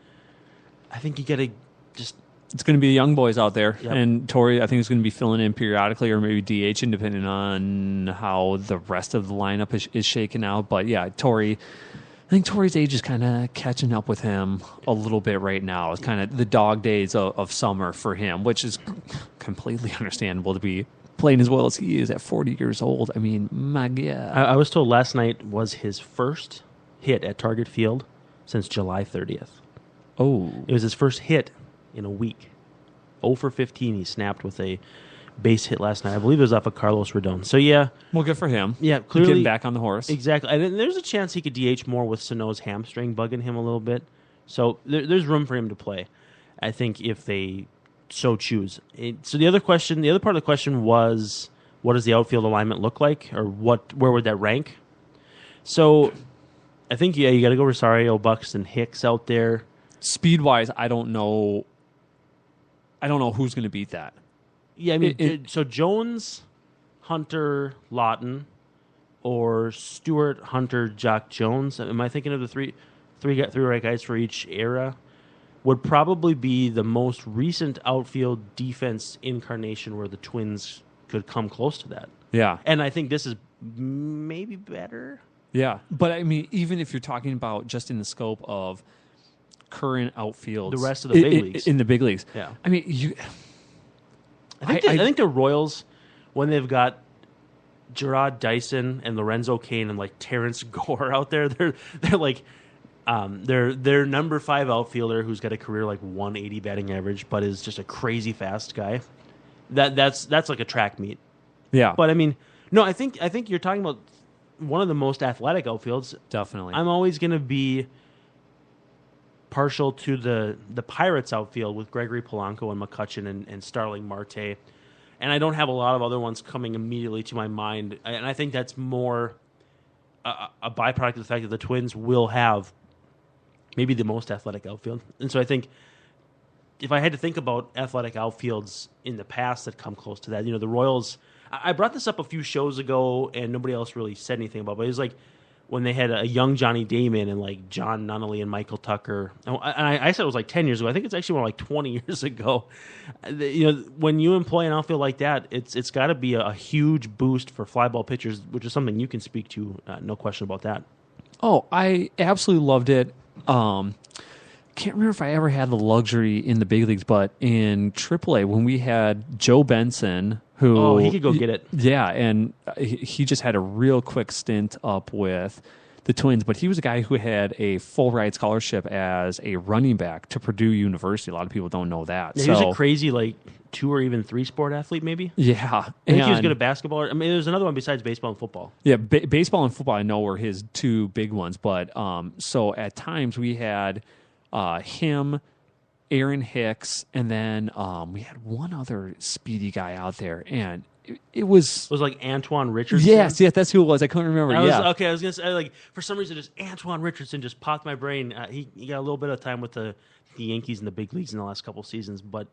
I think you got to just... It's going to be the young boys out there. Yep. And Torrey, I think, is going to be filling in periodically or maybe DHing depending on how the rest of the lineup is shaken out. But yeah, Torrey... I think Torrey's age is kind of catching up with him a little bit right now. It's kind of the dog days of summer for him, which is completely understandable to be playing as well as he is at 40 years old. I mean, my God. I was told last night was his first hit at Target Field since July 30th. Oh. It was his first hit in a week. 0 for 15 he snapped with a base hit last night. I believe it was off of Carlos Rodon. So, yeah. Well, good for him. Yeah, clearly. Getting back on the horse. Exactly. And there's a chance he could DH more with Sano's hamstring bugging him a little bit. So, there's room for him to play, I think, if they so choose. So, the other part of the question was, what does the outfield alignment look like? Or where would that rank? So, I think, you got to go Rosario, Buxton, Hicks out there. Speed-wise, I don't know I don't know who's going to beat that. Yeah, I mean, so Jones, Hunter, Lawton, or Stewart, Hunter, Jock Jones. Am I thinking of the three right guys for each era? Would probably be the most recent outfield defense incarnation where the Twins could come close to that. Yeah. And I think this is maybe better. Yeah. But, I mean, even if you're talking about just in the scope of current outfields. The rest of the big leagues. In the big leagues. Yeah. I mean, I think the Royals, when they've got Gerard Dyson and Lorenzo Cain and like Terrence Gore out there, they're like their number 5 outfielder who's got a career like 180 batting average, but is just a crazy fast guy. That's like a track meet. Yeah. But I mean, no, I think you're talking about one of the most athletic outfields. Definitely. I'm always going to be partial to the Pirates outfield with Gregory Polanco and McCutchen and Starling Marte. And I don't have a lot of other ones coming immediately to my mind. And I think that's more a byproduct of the fact that the Twins will have maybe the most athletic outfield. And so I think if I had to think about athletic outfields in the past that come close to that, the Royals, I brought this up a few shows ago and nobody else really said anything about it. But it was like when they had a young Johnny Damon and like John Nunnally and Michael Tucker. And I said it was like 10 years ago. I think it's actually more like 20 years ago. When you employ an outfield like that, it's got to be a huge boost for fly ball pitchers, which is something you can speak to. No question about that. Oh, I absolutely loved it. Can't remember if I ever had the luxury in the big leagues, but in AAA when we had Joe Benson, who he could go get it. Yeah, and he just had a real quick stint up with the Twins, but he was a guy who had a full ride scholarship as a running back to Purdue University. A lot of people don't know that. Yeah, he was a crazy like 2 or even 3 sport athlete, maybe. Yeah, I think he was good at basketball. I mean, there's another one besides baseball and football. Yeah, baseball and football I know were his 2 big ones, but so at times we had him, Aaron Hicks, and then we had one other speedy guy out there, and it was like Antoine Richardson. Yes, that's who it was. I couldn't remember. I was gonna say like for some reason just Antoine Richardson just popped my brain. He got a little bit of time with the Yankees in the big leagues in the last couple of seasons, but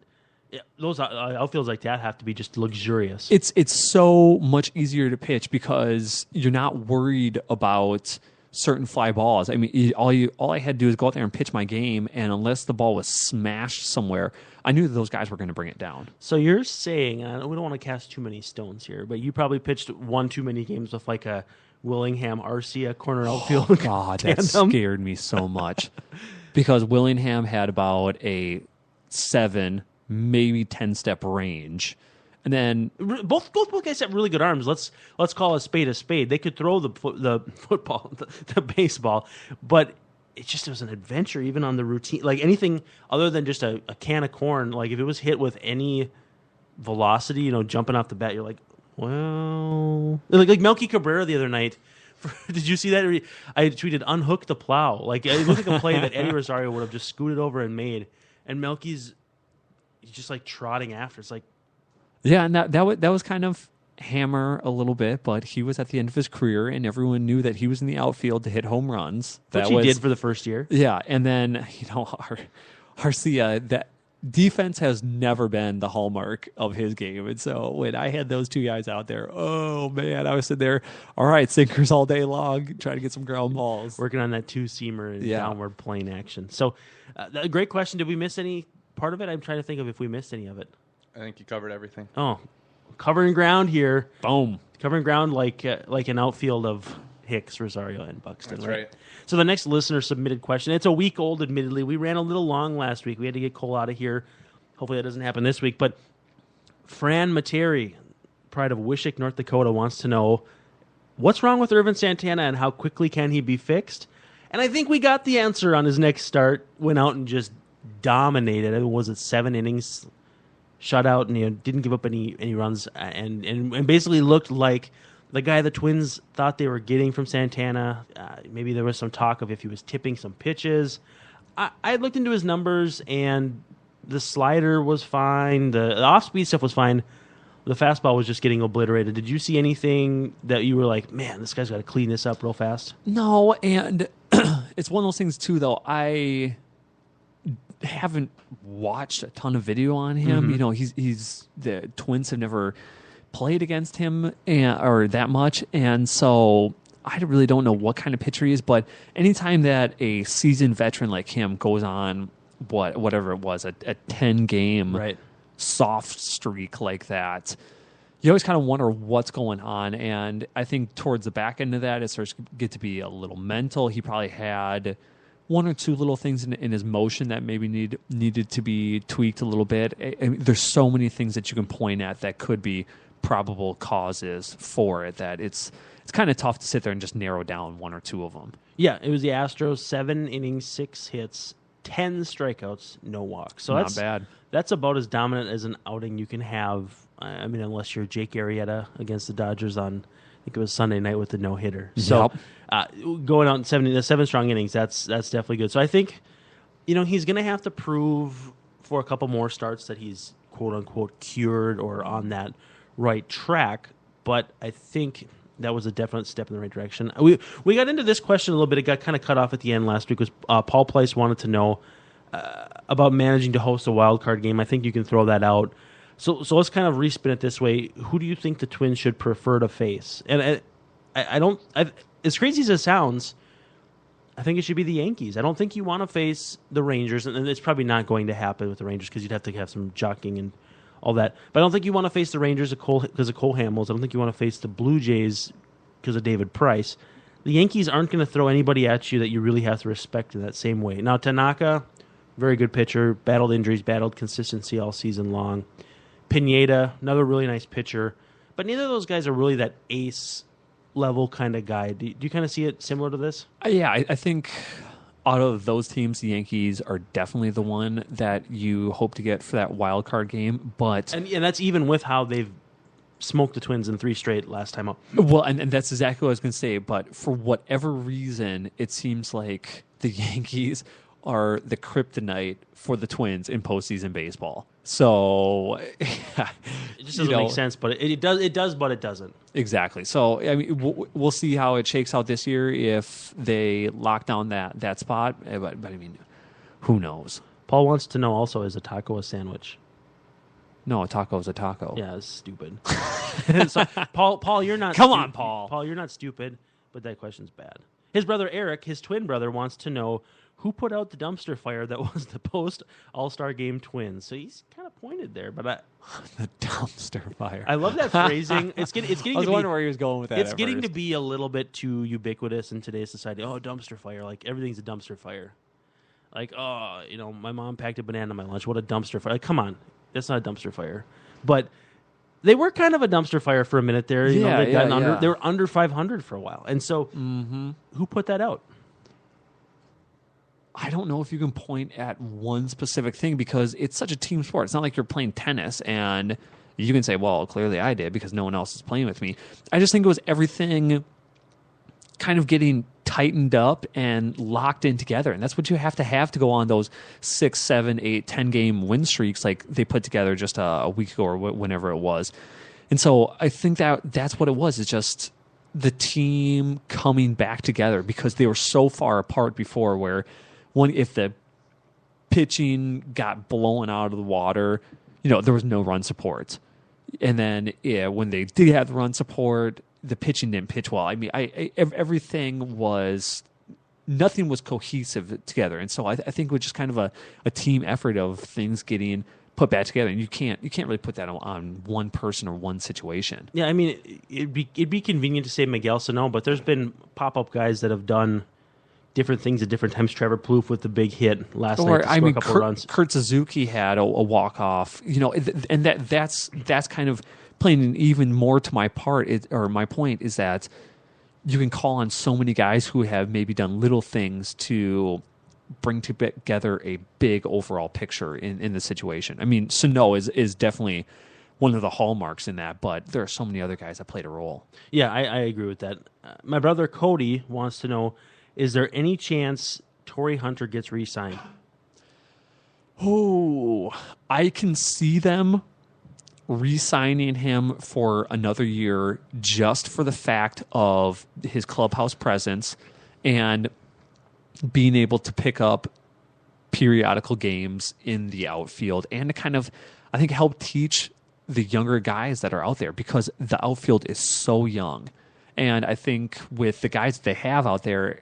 those outfields like that have to be just luxurious. It's so much easier to pitch because you're not worried about certain fly balls. I mean, all I had to do is go out there and pitch my game, and unless the ball was smashed somewhere, I knew that those guys were going to bring it down. So you're saying, we don't want to cast too many stones here, but you probably pitched one too many games with like a Willingham Arcia corner outfield. Oh, God, that scared me so much. Because Willingham had about a 7, maybe 10-step range. And then both guys have really good arms. Let's call a spade a spade. They could throw the football, the baseball, but it was an adventure even on the routine. Like anything other than just a can of corn. Like if it was hit with any velocity, jumping off the bat, you're like, well, like Melky Cabrera the other night. Did you see that? I tweeted unhook the plow. Like it looked like a play that Eddie Rosario would have just scooted over and made, and Melky's just like trotting after. It's like. Yeah, and that was kind of Hammer a little bit, but he was at the end of his career, and everyone knew that he was in the outfield to hit home runs. Which he did for the first year. Yeah, and then Arcia, that defense has never been the hallmark of his game, and so when I had those 2 guys out there, oh man, I was sitting there, all right, sinkers all day long, trying to get some ground balls, working on that 2-seamer and downward plane action. So, great question. Did we miss any part of it? I'm trying to think of if we missed any of it. I think you covered everything. Oh, covering ground here. Boom. Covering ground like an outfield of Hicks, Rosario, and Buxton. That's right. So the next listener submitted question. It's a week old, admittedly. We ran a little long last week. We had to get Cole out of here. Hopefully that doesn't happen this week. But Fran Materi, pride of Wishick, North Dakota, wants to know what's wrong with Irvin Santana and how quickly can he be fixed? And I think we got the answer on his next start. Went out and just dominated. Was it 7 innings? Shutout and didn't give up any runs and basically looked like the guy the Twins thought they were getting from Santana. Maybe there was some talk of if he was tipping some pitches. I looked into his numbers and the slider was fine. The off-speed stuff was fine. The fastball was just getting obliterated. Did you see anything that you were like, man, this guy's got to clean this up real fast? No, and it's one of those things too, though. I haven't watched a ton of video on him. You know, he's the Twins have never played against him or that much, and so I really don't know what kind of pitcher he is. But anytime that a seasoned veteran like him goes on whatever it was, a 10-game soft streak like that, you always kind of wonder what's going on. And I think towards the back end of that, it starts to get to be a little mental. He probably had one or two little things in his motion that maybe needed to be tweaked a little bit. I mean, there's so many things that you can point at that could be probable causes for it that it's kind of tough to sit there and just narrow down one or two of them. Yeah, it was the Astros, 7 innings, 6 hits, 10 strikeouts, no walks. So not bad. That's about as dominant as an outing you can have. I mean, unless you're Jake Arrieta against the Dodgers on, I think it was Sunday night with the no-hitter. So going out in the 7 strong innings, that's definitely good. So I think, he's going to have to prove for a couple more starts that he's quote-unquote cured or on that right track. But I think that was a definite step in the right direction. We got into this question a little bit. It got kind of cut off at the end last week. Was Paul Pleiss wanted to know about managing to host a wild card game. I think you can throw that out. So let's kind of respin it this way. Who do you think the Twins should prefer to face? And I don't. As crazy as it sounds, I think it should be the Yankees. I don't think you want to face the Rangers, and it's probably not going to happen with the Rangers because you'd have to have some jockeying and all that. But I don't think you want to face the Rangers because of Cole Hamels. I don't think you want to face the Blue Jays because of David Price. The Yankees aren't going to throw anybody at you that you really have to respect in that same way. Now, Tanaka, very good pitcher, battled injuries, battled consistency all season long. Pineda, another really nice pitcher. But neither of those guys are really that ace-level kind of guy. Do you kind of see it similar to this? Yeah, I think out of those teams, the Yankees are definitely the one that you hope to get for that wild card game. But and that's even with how they've smoked the Twins in 3 straight last time up. Well, and that's exactly what I was going to say. But for whatever reason, it seems like the Yankees are the kryptonite for the Twins in postseason baseball. So it just doesn't make sense, but it does, but it doesn't. Exactly. So I mean, we'll see how it shakes out this year if they lock down that spot. But I mean, who knows? Paul wants to know also, is a taco a sandwich? No, a taco is a taco. Yeah, it's stupid. So, Paul, you're not. Come on, Paul. Paul, you're not stupid, but that question's bad. His brother Eric, his twin brother, wants to know who put out the dumpster fire that was the post All-Star Game Twins. So he's kind of pointed there, but the dumpster fire. I love that phrasing. It's getting. I was wondering where he was going with that. It's getting to be a little bit too ubiquitous in today's society. Oh, dumpster fire! Like everything's a dumpster fire. Like, oh, my mom packed a banana in my lunch. What a dumpster fire! Like, come on, that's not a dumpster fire. But they were kind of a dumpster fire for a minute there. They were under 500 for a while, and so who put that out? I don't know if you can point at one specific thing because it's such a team sport. It's not like you're playing tennis and you can say, well, clearly I did because no one else is playing with me. I just think it was everything kind of getting tightened up and locked in together. And that's what you have to go on those 6, 7, 8, 10-game win streaks like they put together just a week ago or whenever it was. And so I think that's what it was. It's just the team coming back together because they were so far apart before where if the pitching got blown out of the water, there was no run support. And then, when they did have the run support, the pitching didn't pitch well. I mean, everything was, nothing was cohesive together. And so I think it was just kind of a team effort of things getting put back together. And you can't really put that on one person or one situation. Yeah, I mean, it'd be convenient to say Miguel Sano, but there's been pop-up guys that have done different things at different times. Trevor Plouffe with the big hit last night to score a couple runs. Kurt Suzuki had a walk-off, and that's kind of playing even more to my part, my point is that you can call on so many guys who have maybe done little things to bring together a big overall picture in the situation. I mean, Sano is definitely one of the hallmarks in that, but there are so many other guys that played a role. Yeah, I agree with that. My brother Cody wants to know, is there any chance Torrey Hunter gets re-signed? Oh, I can see them re-signing him for another year just for the fact of his clubhouse presence and being able to pick up periodical games in the outfield and to kind of, I think, help teach the younger guys that are out there, because the outfield is so young. And I think with the guys that they have out there,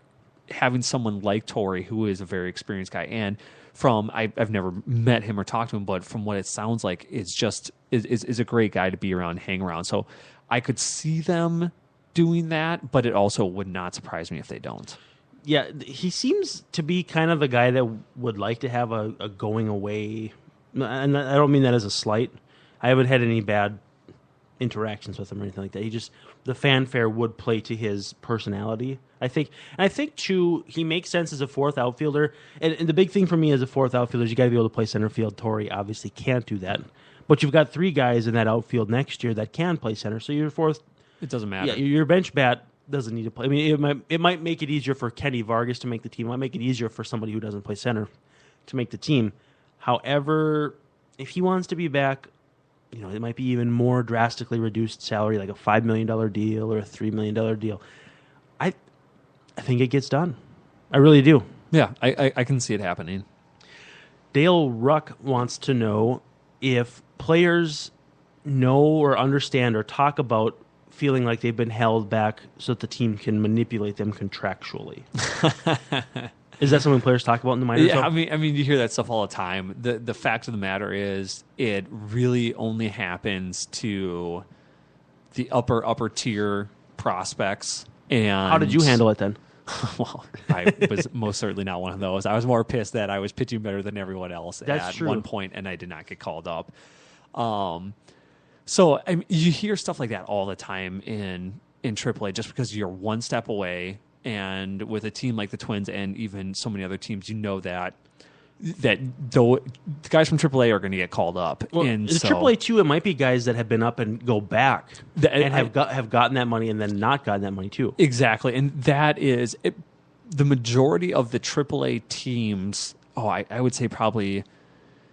having someone like Torrey, who is a very experienced guy, and I've never met him or talked to him, but from what it sounds like, is a great guy to be around, hang around. So I could see them doing that, but it also would not surprise me if they don't. Yeah, he seems to be kind of a guy that would like to have a going away, and I don't mean that as a slight. I haven't had any bad interactions with him or anything like that. The fanfare would play to his personality, I think. And I think, too, he makes sense as a fourth outfielder. And the big thing for me as a fourth outfielder is you got to be able to play center field. Torrey obviously can't do that. But you've got 3 guys in that outfield next year that can play center. So your fourth... It doesn't matter. Yeah, your bench bat doesn't need to play. I mean, it might make it easier for Kenny Vargas to make the team. It might make it easier for somebody who doesn't play center to make the team. However, if he wants to be back... it might be even more drastically reduced salary, like a $5 million deal or a $3 million deal. I think it gets done. I really do. Yeah, I can see it happening. Dale Ruck wants to know if players know or understand or talk about feeling like they've been held back so that the team can manipulate them contractually. Is that something players talk about in the minors? Yeah, I mean, you hear that stuff all the time. The fact of the matter is, it really only happens to the upper tier prospects. And how did you handle it then? Well, I was most certainly not one of those. I was more pissed that I was pitching better than everyone else at one point, and I did not get called up. So you hear stuff like that all the time in AAA, just because you're one step away. And with a team like the Twins and even so many other teams, that though the guys from AAA are going to get called up. Well, and so, AAA too, it might be guys that have been up and go back and have gotten that money and then not gotten that money too. Exactly, and that is the majority of the AAA teams. I would say probably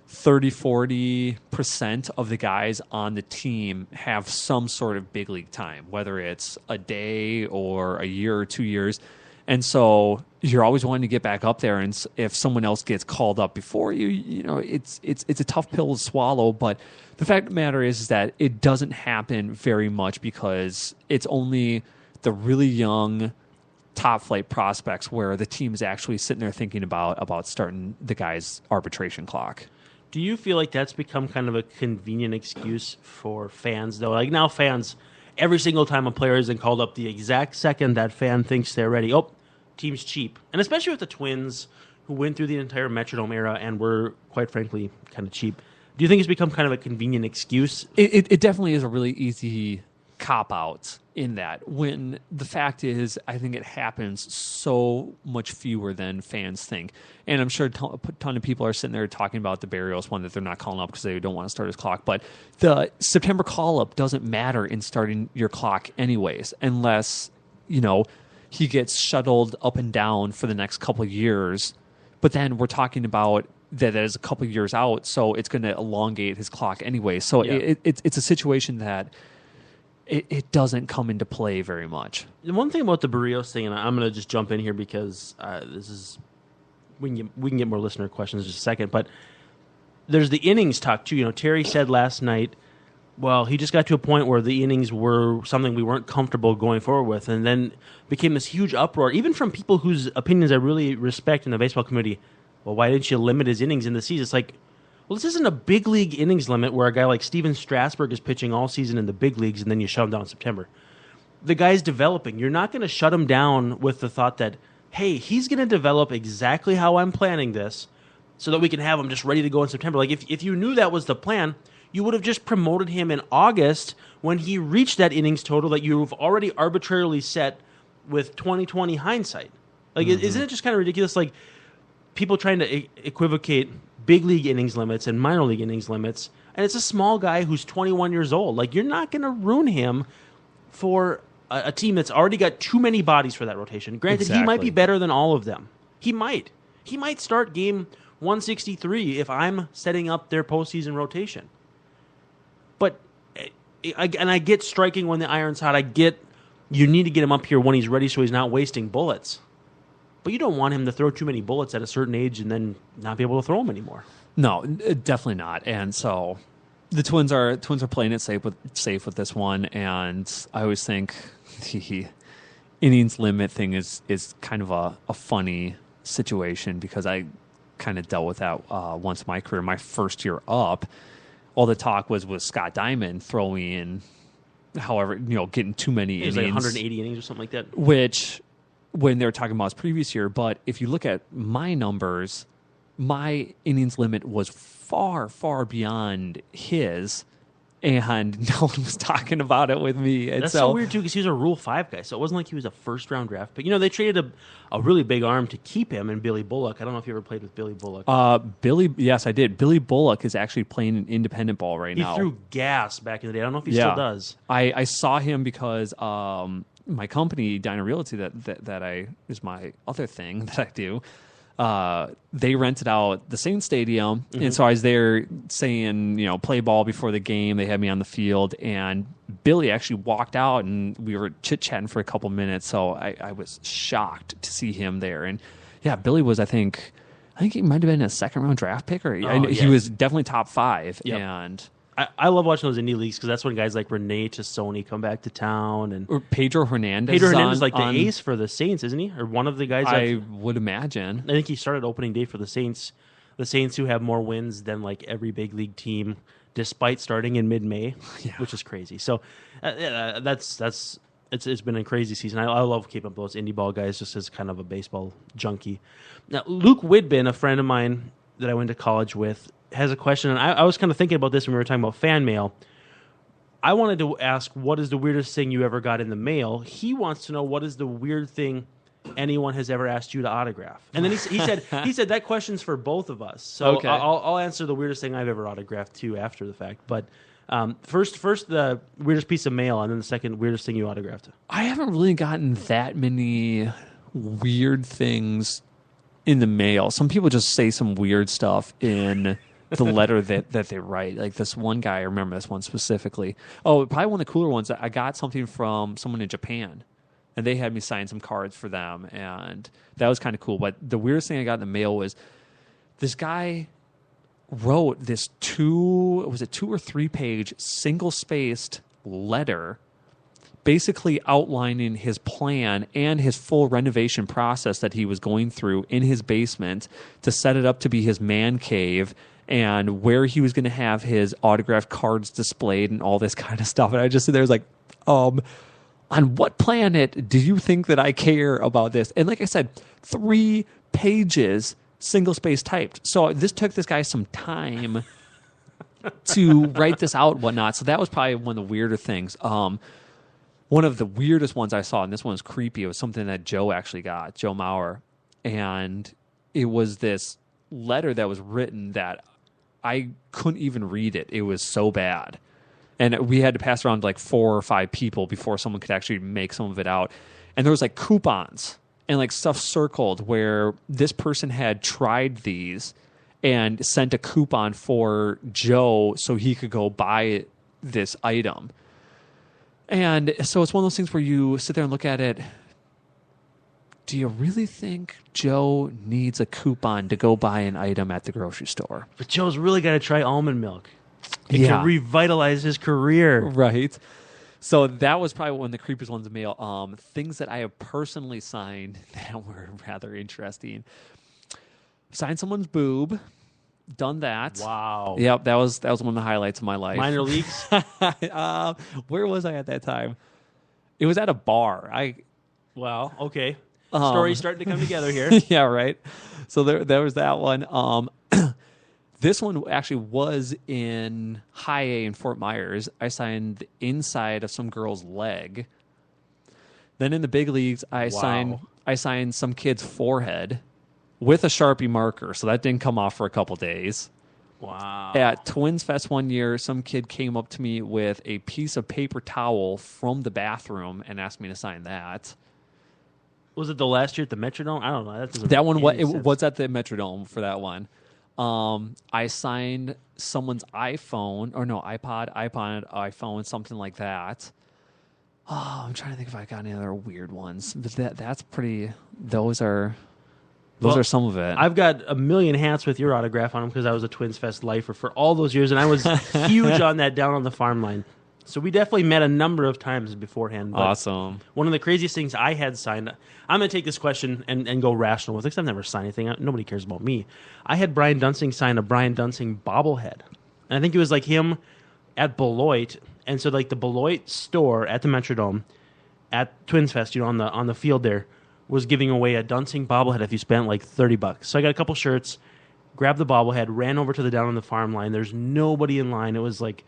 30-40% of the guys on the team have some sort of big league time, whether it's a day or a year or 2 years. And so you're always wanting to get back up there. And if someone else gets called up before you, it's a tough pill to swallow. But the fact of the matter is that it doesn't happen very much, because it's only the really young top flight prospects where the team is actually sitting there thinking about starting the guy's arbitration clock. Do you feel like that's become kind of a convenient excuse for fans, though? Like now fans, every single time a player isn't called up, the exact second that fan thinks they're ready, team's cheap. And especially with the Twins, who went through the entire Metrodome era and were, quite frankly, kind of cheap. Do you think it's become kind of a convenient excuse? It definitely is a really easy cop-out in that, when the fact is, I think it happens so much fewer than fans think. And I'm sure a ton of people are sitting there talking about the Barrios one, that they're not calling up because they don't want to start his clock. But the September call-up doesn't matter in starting your clock anyways, unless, he gets shuttled up and down for the next couple of years. But then we're talking about that is a couple of years out, so it's going to elongate his clock anyway. So yeah. It's a situation that it doesn't come into play very much. The one thing about the Barrios thing, and I'm going to just jump in here because we can get more listener questions in just a second, but there's the innings talk too. Terry said last night, well, he just got to a point where the innings were something we weren't comfortable going forward with, and then became this huge uproar, even from people whose opinions I really respect in the baseball community. Well, why didn't you limit his innings in the season? It's like, well, this isn't a big league innings limit where a guy like Steven Strasburg is pitching all season in the big leagues and then you shut him down in September. The guy's developing. You're not going to shut him down with the thought that, hey, he's going to develop exactly how I'm planning this so that we can have him just ready to go in September. Like, if you knew that was the plan, you would have just promoted him in August when he reached that innings total that you've already arbitrarily set with 20/20 hindsight. Like, isn't it just kind of ridiculous? Like, people trying to equivocate big league innings limits and minor league innings limits, and it's a small guy who's 21 years old. Like, you're not going to ruin him for a team that's already got too many bodies for that rotation. Granted, exactly. He might be better than all of them. He might start game 163 if I'm setting up their postseason rotation. But, I get striking when the iron's hot. I get you need to get him up here when he's ready so he's not wasting bullets. But you don't want him to throw too many bullets at a certain age and then not be able to throw them anymore. No, definitely not. And so the Twins are playing it safe with this one. And I always think the innings limit thing is kind of a funny situation because I kind of dealt with that once in my career. My first year up, all the talk was Scott Diamond throwing in, however, getting too many innings. It was like 180 innings or something like that. Which, when they were talking about his previous year, but if you look at my numbers, my innings limit was far, far beyond his, and no one was talking about it with me. And That's so weird, too, because he was a Rule 5 guy, so it wasn't like he was a first-round draft pick. They traded a really big arm to keep him in Billy Bullock. I don't know if you ever played with Billy Bullock. Yes, I did. Billy Bullock is actually playing an independent ball right now. He threw gas back in the day. I don't know if he still does. I saw him because my company, Diner Realty, that is my other thing that I do. They rented out the Saints Stadium, and so I was there saying, play ball before the game. They had me on the field, and Billy actually walked out, and we were chit-chatting for a couple minutes, so I was shocked to see him there. And, yeah, Billy was, I think he might have been a second-round draft pick, or he was definitely top 5, and I love watching those indie leagues because that's when guys like Renee Tassoni come back to town. Or Pedro Hernandez. Pedro Hernandez is like the ace for the Saints, isn't he? Or one of the guys. I would imagine. I think he started opening day for the Saints. The Saints who have more wins than like every big league team, despite starting in mid-May, which is crazy. So it's been a crazy season. I love keeping up those indie ball guys just as kind of a baseball junkie. Now, Luke Widbin, a friend of mine that I went to college with, has a question, and I was kind of thinking about this when we were talking about fan mail. I wanted to ask, what is the weirdest thing you ever got in the mail? He wants to know, what is the weird thing anyone has ever asked you to autograph? And then he said that question's for both of us. So okay. I'll answer the weirdest thing I've ever autographed too after the fact. But first the weirdest piece of mail, and then the second weirdest thing you autographed. I haven't really gotten that many weird things in the mail. Some people just say some weird stuff in the letter that they write. Like this one guy, I remember this one specifically. Oh, probably one of the cooler ones. I got something from someone in Japan, and they had me sign some cards for them, and that was kind of cool. But the weirdest thing I got in the mail was this guy wrote this 2 or 3 page single-spaced letter basically outlining his plan and his full renovation process that he was going through in his basement to set it up to be his man cave, and where he was going to have his autographed cards displayed and all this kind of stuff. And I just sit there, like, on what planet do you think that I care about this? And like I said, 3 pages, single space typed. So this took this guy some time to write this out and whatnot. So that was probably one of the weirder things. One of the weirdest ones I saw, and this one's creepy, it was something that Joe actually got, Joe Mauer. And it was this letter that was written that I couldn't even read it. It was so bad. And we had to pass around to like 4 or 5 people before someone could actually make some of it out. And there was like coupons and like stuff circled where this person had tried these and sent a coupon for Joe so he could go buy this item. And so it's one of those things where you sit there and look at it. Do you really think Joe needs a coupon to go buy an item at the grocery store? But Joe's really got to try almond milk. It can revitalize his career. Right. So that was probably one of the creepiest ones in mail. Things that I have personally signed that were rather interesting. Signed someone's boob. Done that. Wow. Yep, that was one of the highlights of my life. Minor leagues? Where was I at that time? It was at a bar. Wow, okay. Story's starting to come together here. Yeah, right. So there was that one. This one actually was in High A in Fort Myers. I signed the inside of some girl's leg. Then in the big leagues, I signed some kid's forehead with a Sharpie marker, so that didn't come off for a couple days. Wow. At Twins Fest one year, some kid came up to me with a piece of paper towel from the bathroom and asked me to sign that. Was it the last year at the Metrodome? I don't know. That one was at the Metrodome for that one. I signed someone's iPhone, or no, iPhone, something like that. Oh, I'm trying to think if I got any other weird ones. But that's pretty. Those are Those Well, are some of it. I've got a million hats with your autograph on them because I was a Twins Fest lifer for all those years, and I was huge on that down on the farm line. So we definitely met a number of times beforehand. But Awesome. One of the craziest things I had signed, I'm going to take this question and go rational with it because I've never signed anything. Nobody cares about me. I had Brian Dunsing sign a Brian Dunsing bobblehead. And I think it was like him at Beloit. And so like the Beloit store at the Metrodome at Twins Fest, on the field there, was giving away a Dunsing bobblehead if you spent like $30. So I got a couple shirts, grabbed the bobblehead, ran over to the down on the farm line. There's nobody in line. It was like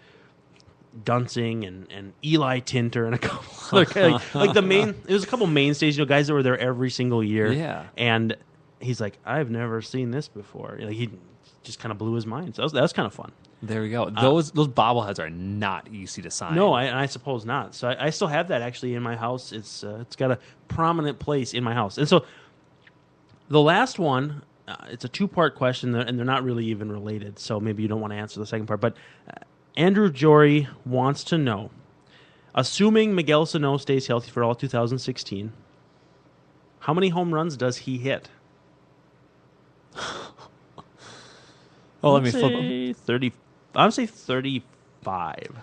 Dunsing and Eli Tinter and a couple other like the main. It was a couple mainstays, guys that were there every single year. Yeah. And he's like, I've never seen this before. He just kind of blew his mind. So that was kind of fun. There we go. Those bobbleheads are not easy to sign. No, I suppose not. So I still have that actually in my house. It's got a prominent place in my house. And so the last one, it's a two-part question, and they're not really even related. So maybe you don't want to answer the second part. But Andrew Jory wants to know, assuming Miguel Sano stays healthy for all 2016, how many home runs does he hit? Oh, let me flip. 30. I would say 35.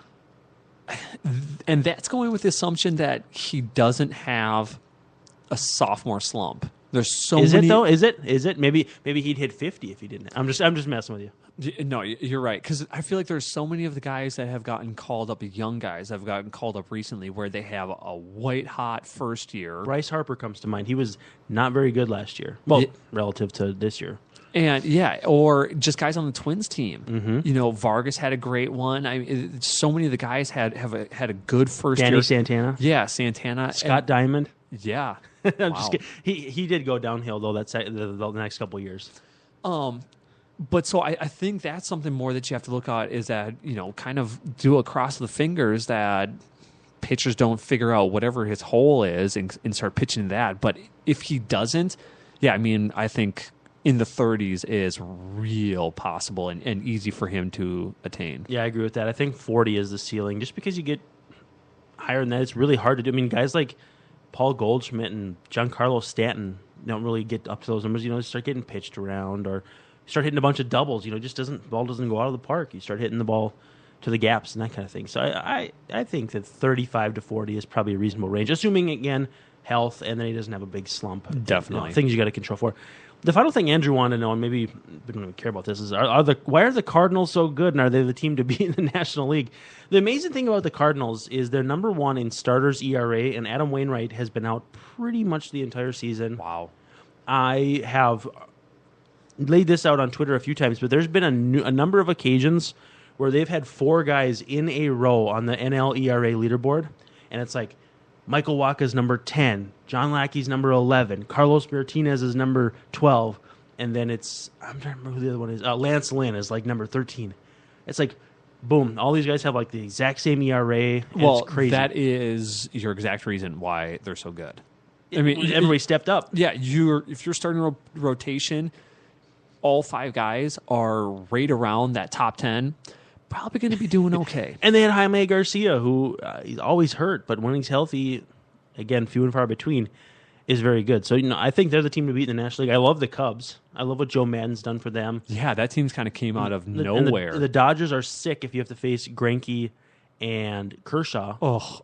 And that's going with the assumption that he doesn't have a sophomore slump. There's so Is many. it though? Is it? Maybe he'd hit 50 if he didn't. I'm just messing with you. No, you're right. Because I feel like there's so many of the guys that have gotten called up, the young guys that have gotten called up recently, where they have a white hot first year. Bryce Harper comes to mind. He was not very good last year. Well, relative to this year. And or just guys on the Twins team. Mm-hmm. Vargas had a great one. I mean, so many of the guys had a good first year. Danny Santana. Yeah, Santana. Scott Diamond. Yeah. I'm Wow. just kidding. He did go downhill though. That's the next couple of years. But so I think that's something more that you have to look at is that, kind of do across the fingers that pitchers don't figure out whatever his hole is and start pitching that. But if he doesn't, I think in the 30s is real possible and easy for him to attain. Yeah, I agree with that. I think 40 is the ceiling. Just because you get higher than that, it's really hard to do. I mean, guys like Paul Goldschmidt and Giancarlo Stanton don't really get up to those numbers. They start getting pitched around or start hitting a bunch of doubles. Ball doesn't go out of the park. You start hitting the ball to the gaps and that kind of thing. So I think that 35 to 40 is probably a reasonable range, assuming, again, health, and then he doesn't have a big slump. Definitely. Things you got to control for. The final thing Andrew wanted to know, and maybe we don't even care about this, is why are the Cardinals so good, and are they the team to beat in the National League? The amazing thing about the Cardinals is they're number one in starters ERA, and Adam Wainwright has been out pretty much the entire season. Wow. I have laid this out on Twitter a few times, but there's been a number of occasions where they've had four guys in a row on the NL ERA leaderboard, and it's like Michael Wacha's number 10, John Lackey's number 11, Carlos Martinez is number 12, and then I'm trying to remember who the other one is. Lance Lynn is like number 13. It's like, boom, all these guys have like the exact same ERA. And Well, it's crazy. that is your exact reason why they're so good. I mean, everybody stepped up. Yeah, if you're starting rotation, all five guys are right around that top 10. Probably going to be doing okay. And they had Jaime Garcia, who he's always hurt, but when he's healthy, again, few and far between, is very good. So I think they're the team to beat in the National League. I love the Cubs. I love what Joe Madden's done for them. Yeah, that team's kind of came out of And nowhere. The Dodgers are sick if you have to face Greinke and Kershaw. Oh,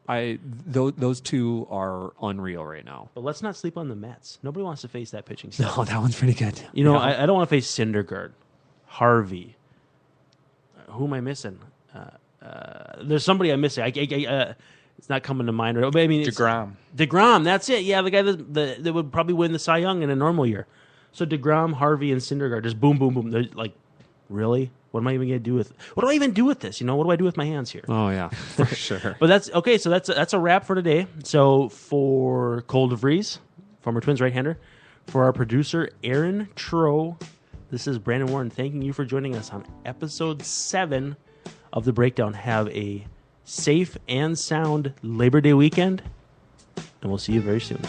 those two are unreal right now. But let's not sleep on the Mets. Nobody wants to face that pitching staff. No, that one's pretty good. I don't want to face Syndergaard, Harvey. Who am I missing? There's somebody I'm missing. It's not coming to mind. But I mean, DeGrom. DeGrom, that's it. Yeah, the guy that would probably win the Cy Young in a normal year. So DeGrom, Harvey, and Syndergaard just boom, boom, boom. They're like, really? What am I even going to do with? What do I even do with this? What do I do with my hands here? Oh yeah, for sure. But that's okay. So that's a wrap for today. So for Cole DeVries, former Twins right-hander, for our producer Aaron Tro, this is Brandon Warren thanking you for joining us on episode 7 of The Breakdown. Have a safe and sound Labor Day weekend, and we'll see you very soon.